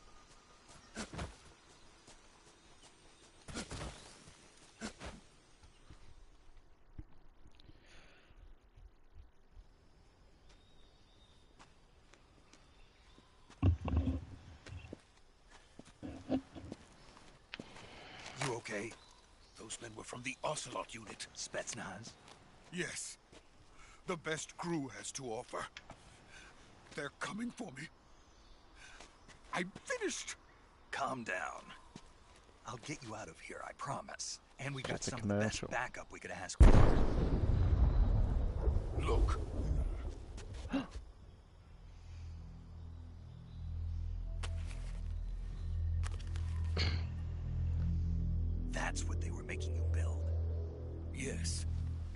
You okay? Those men were from the Ocelot unit. Spetsnaz? Yes. The best GRU has to offer. They're coming for me. I'm finished. Calm down. I'll get you out of here, I promise. And we got That's a some of the best commercial. backup we could ask for. Look.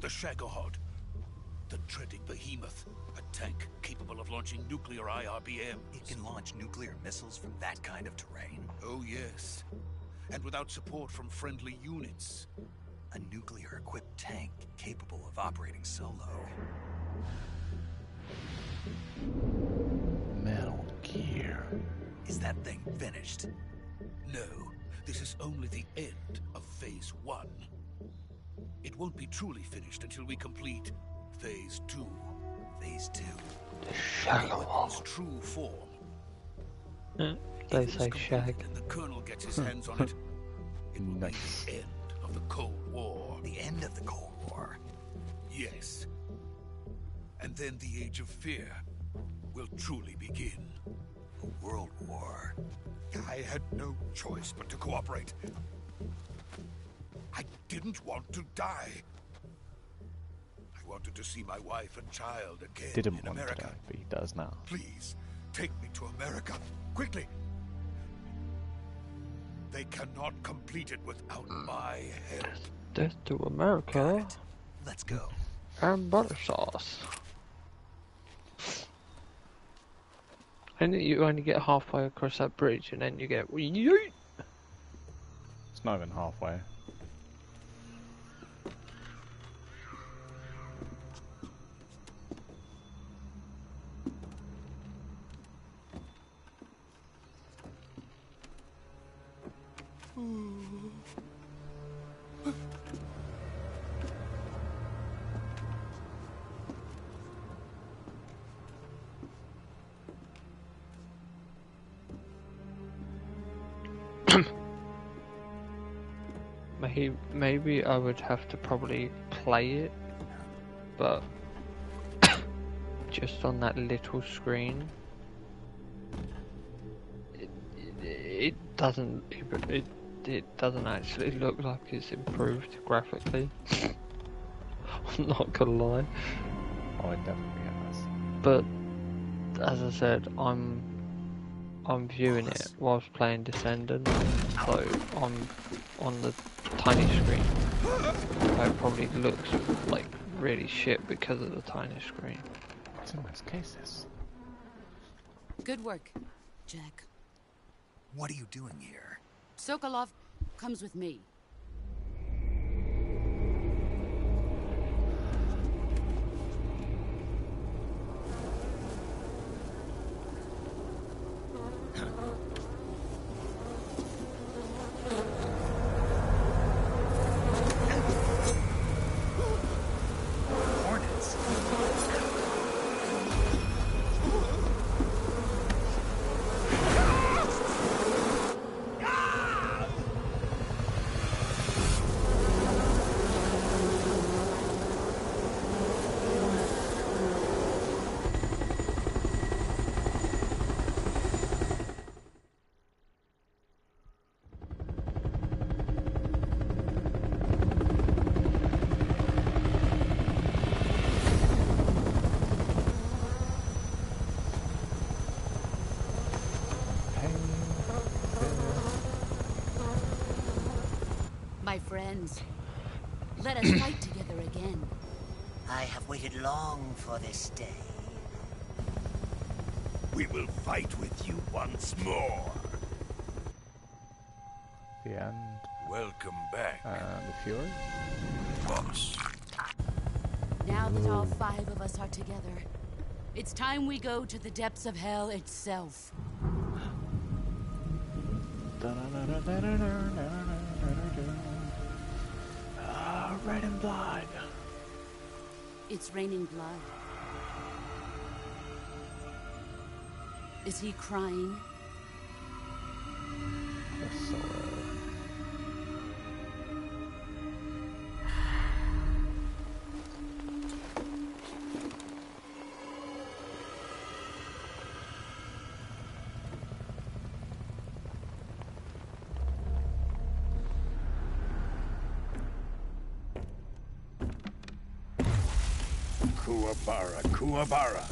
The Shagohod. The dreaded behemoth. A tank capable of launching nuclear IRBMs. It can launch nuclear missiles from that kind of terrain? Oh, yes. And without support from friendly units. A nuclear-equipped tank capable of operating solo. Metal Gear. Is that thing finished? No, this is only the end of Phase 1. It won't be truly finished until we complete Phase 2. Phase 2? Shagohod. Weapon's true form. They If it is say completed shag. and the Colonel gets his hands on it, it will Nice. be the end of the Cold War. The end of the Cold War? Yes. And then the Age of Fear will truly begin. A world war? I had no choice but to cooperate. I didn't want to die. I wanted to see my wife and child again Didn't in want America. to die, but he does now. Please, take me to America, quickly. They cannot complete it without my help. Death to America Let's go. and butter sauce. And you only get halfway across that bridge, and then you get yeet. It's not even halfway. Maybe I would have to probably play it, but just on that little screen, it doesn't actually look like it's improved graphically. I'm not gonna lie. Oh, it definitely has. But as I said, I'm viewing it whilst playing Descendant, so I'm on the tiny screen. So it probably looks like really shit because of the tiny screen. What's in those cases? Good work, Jack. What are you doing here? Sokolov comes with me. Hornets? My friends, let us fight together again. I have waited long for this day. We will fight with you once more. The end. Welcome back. The Fury? Boss. Now that all 5 of us are together, it's time we go to the depths of hell itself. Red and blood. It's raining blood. Is he crying? Kuwabara, Kuwabara.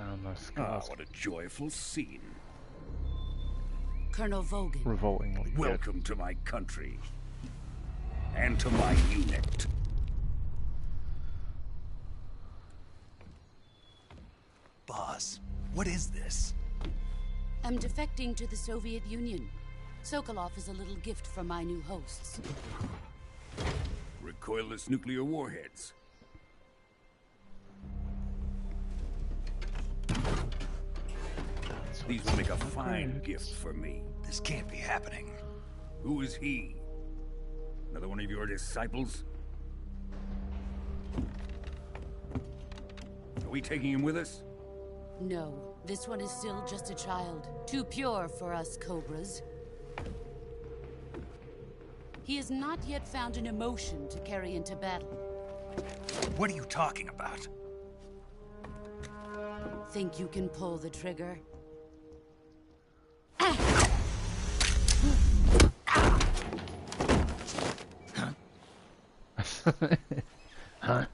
Damn, those Ah, scars. what a joyful scene. Colonel Vogan. Revoltingly good. Welcome to my country. And to my unit. Boss, what is this? I'm defecting to the Soviet Union. Sokolov is a little gift from my new hosts. Recoilless nuclear warheads. These will make a fine gift for me. This can't be happening. Who is he? Another one of your disciples? Are we taking him with us? No, this one is still just a child. Too pure for us Cobras. He has not yet found an emotion to carry into battle. What are you talking about? Think you can pull the trigger? Huh?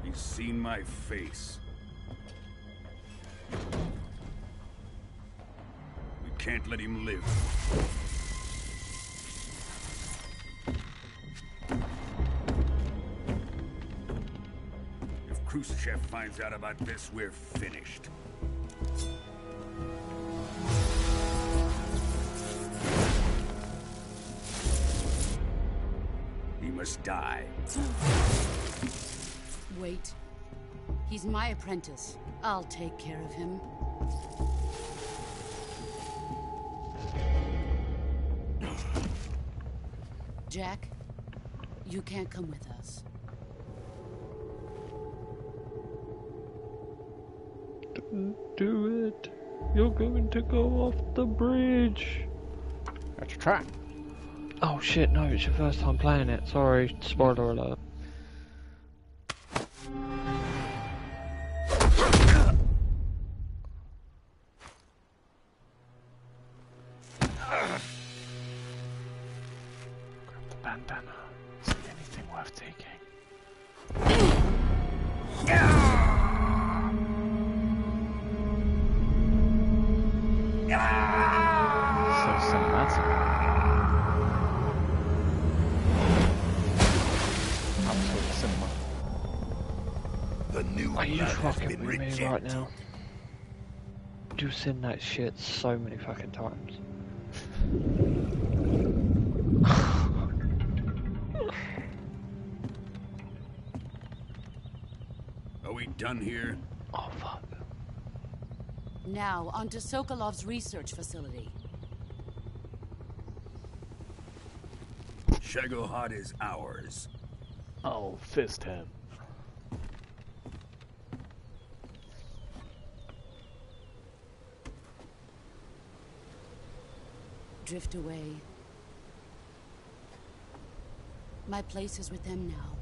He's seen my face. We can't let him live. If Khrushchev finds out about this, we're finished. He must die. Wait. He's my apprentice. I'll take care of him. Jack, you can't come with us. Don't do it. You're going to go off the bridge. That's your track. Oh shit, no, it's your first time playing it. Sorry, spoiler alert. Grab the bandana. See anything worth taking. So cinematic. Absolute cinema. The new Are you blood has fucking been with me rejected. right now? You've seen that shit so many fucking times. Are we done here? Oh fuck. Now, onto Sokolov's research facility. Shagohod is ours. I'll fist him. Drift away. My place is with them now.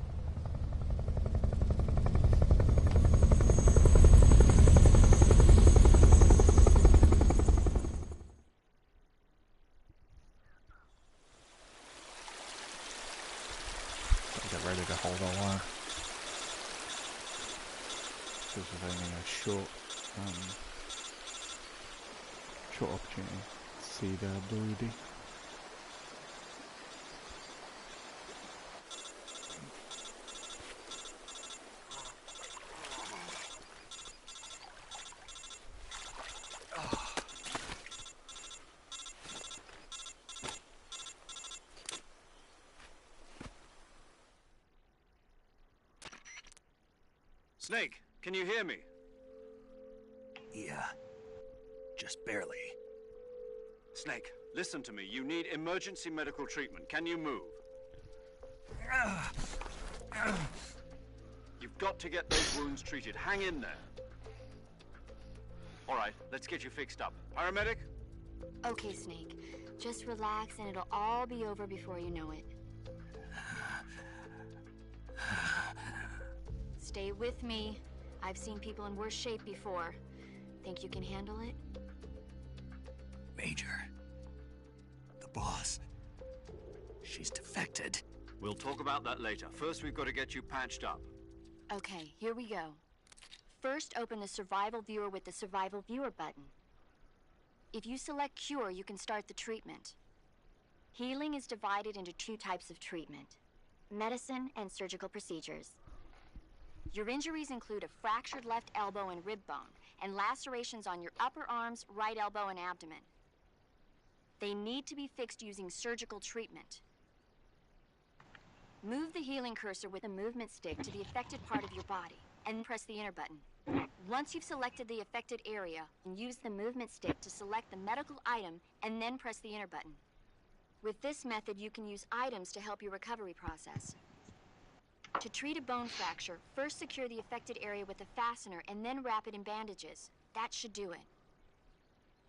Get ready to hold the line. This is only a short opportunity to see the ability. Snake, can you hear me? Yeah. Just barely. Snake, listen to me. You need emergency medical treatment. Can you move? You've got to get those wounds treated. Hang in there. All right, let's get you fixed up. Paramedic? Okay, Snake. Just relax and it'll all be over before you know it. Stay with me. I've seen people in worse shape before. Think you can handle it? Major. The boss. She's defected. We'll talk about that later. First, we've got to get you patched up. Okay, here we go. First, open the survival viewer with the survival viewer button. If you select cure, you can start the treatment. Healing is divided into 2 types of treatment: medicine and surgical procedures. Your injuries include a fractured left elbow and rib bone, and lacerations on your upper arms, right elbow, and abdomen. They need to be fixed using surgical treatment. Move the healing cursor with a movement stick to the affected part of your body, and press the enter button. Once you've selected the affected area, use the movement stick to select the medical item, and then press the enter button. With this method, you can use items to help your recovery process. To treat a bone fracture, first secure the affected area with a fastener and then wrap it in bandages. That should do it.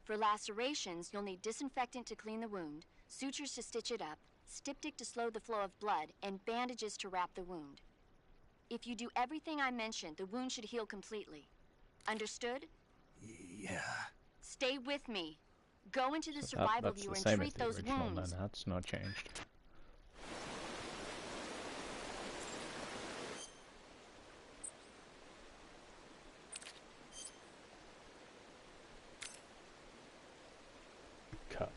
For lacerations, you'll need disinfectant to clean the wound, sutures to stitch it up, styptic to slow the flow of blood, and bandages to wrap the wound. If you do everything I mentioned, the wound should heal completely. Understood? Yeah. Stay with me. Go into the survival That's viewer the and same treat as the those original, wounds. then. That's not changed. Cut.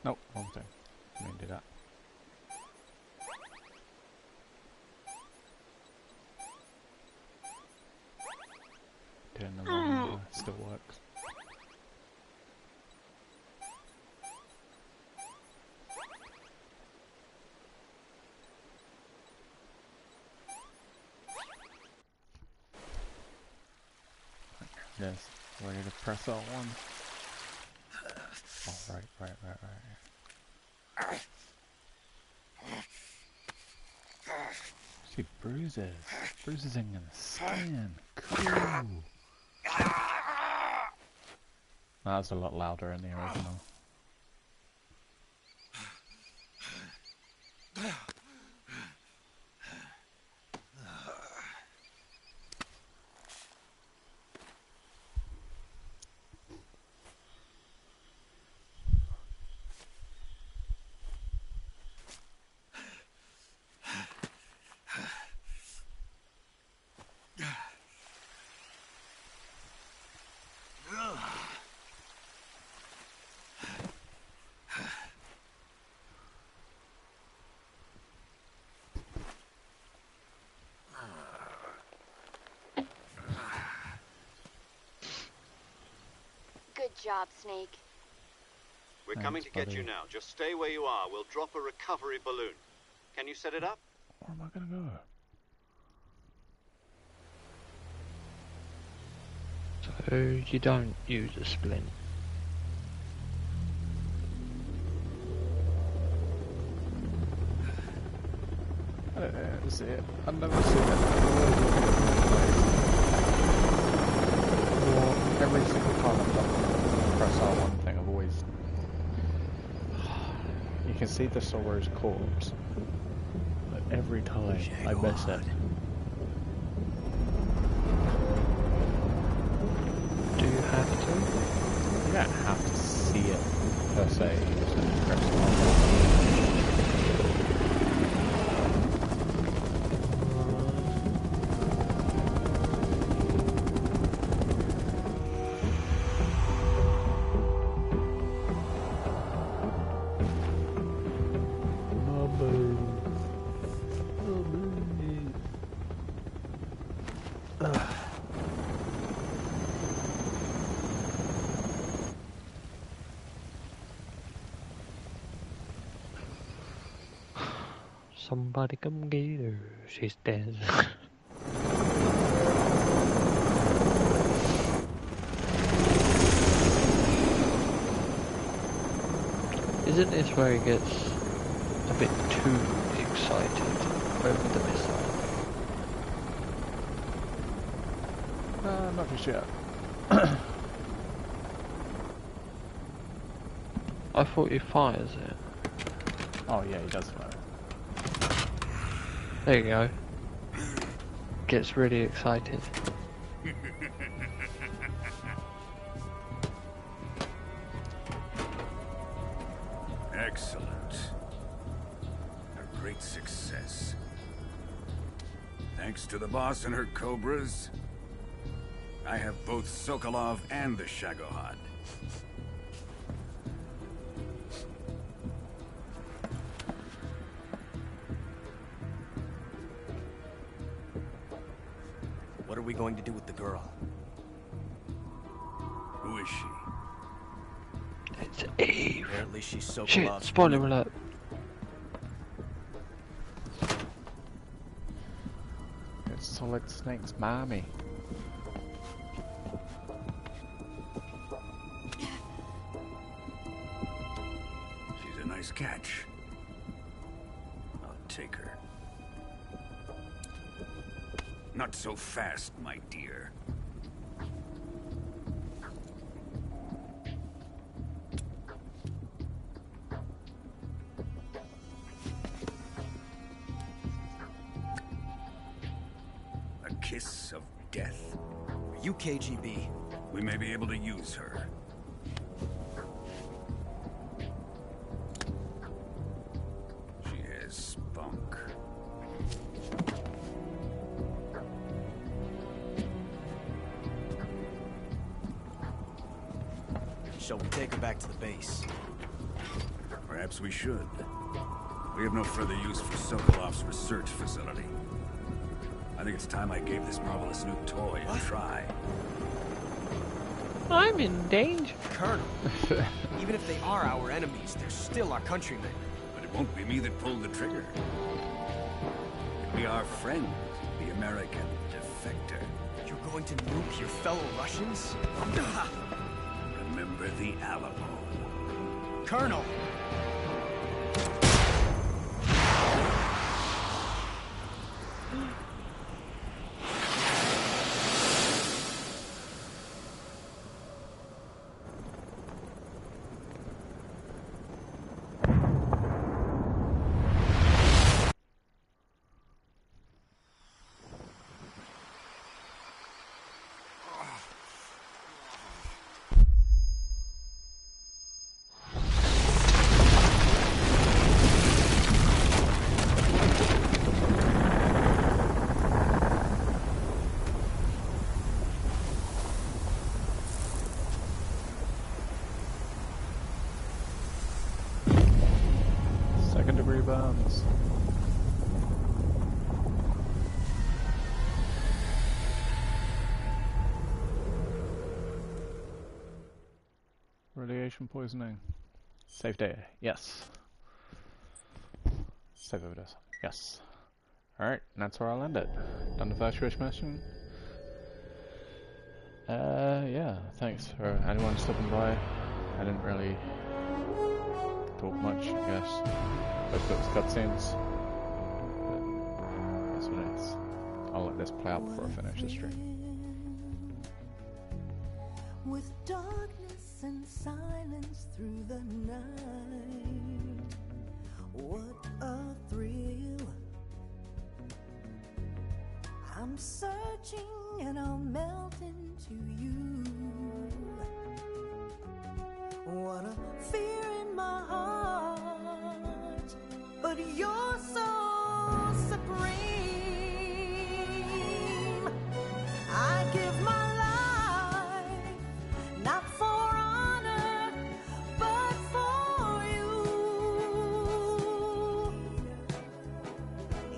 Nope, wrong thing. Didn't do that. Doing the wrong still works. Yes, ready to press that one. Oh, right. See, bruises in the skin. Cool. That was a lot louder in the original. Good job, Snake. We're coming to get you now. Just stay where you are. We'll drop a recovery balloon. Can you set it up? Where am I gonna go? So you don't use a splint. I don't know, see it. I've never seen it. Well, every single time I've done press R1 thing, I've always... You can see the Sorrow's corpse, but every time I miss it. Do you have to? You don't have to see it per se, you just have to press R1. Somebody come get her, she's dead. Isn't this where he gets a bit too excited over the missile? Not just yet. I thought he fires it. Oh yeah, he does fire. There you go. Gets really excited. Excellent. A great success. Thanks to the boss and her cobras, I have both Sokolov and the Shagohod. What are we going to do with the girl? Who is she? It's Eve. Apparently she's so Shit, spoiler alert. It's Solid Snake's mommy. She's a nice catch. I'll take her. Not so fast, my dear. A kiss of death. Are you KGB? We may be able to use her. She has spunk. Shall we take her back to the base? Perhaps we should. We have no further use for Sokolov's research facility. I think it's time I gave this marvelous new toy a try. I'm in danger. Colonel, even if they are our enemies, they're still our countrymen. But it won't be me that pulled the trigger. It'll be our friend, the American defector. You're going to nuke your fellow Russians? Remember the Alamo. Colonel! Second-degree burns. Radiation poisoning. Safe data. Yes. Save overdose. Yes. Alright, and that's where I'll end it. Done the Virtuous mission. Yeah, thanks for anyone stopping by. I didn't really talk much, I guess. Most of it was cutscenes. But that's what it is. I'll let this play out before I finish the stream. With darkness and silence through the night, what a thrill. I'm searching and I'll melt into you. What a fear in my heart, but you're so supreme. I give my life, not for honor, but for you.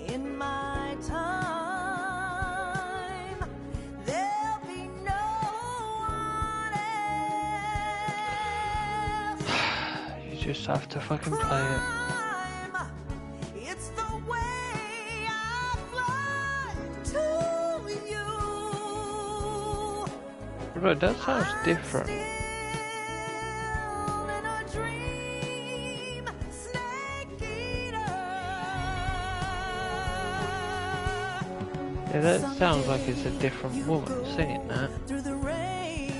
In my time, there'll be no one else. You just have to fucking play it. It's the way I fly to you. Bro, that sounds different. In a dream, snake eater. Yeah, that sounds like it's a different woman singing that. Through the rain,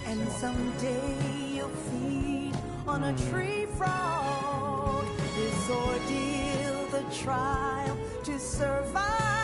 and someday you'll feed on a tree frog. This ordeal, the trial to survive.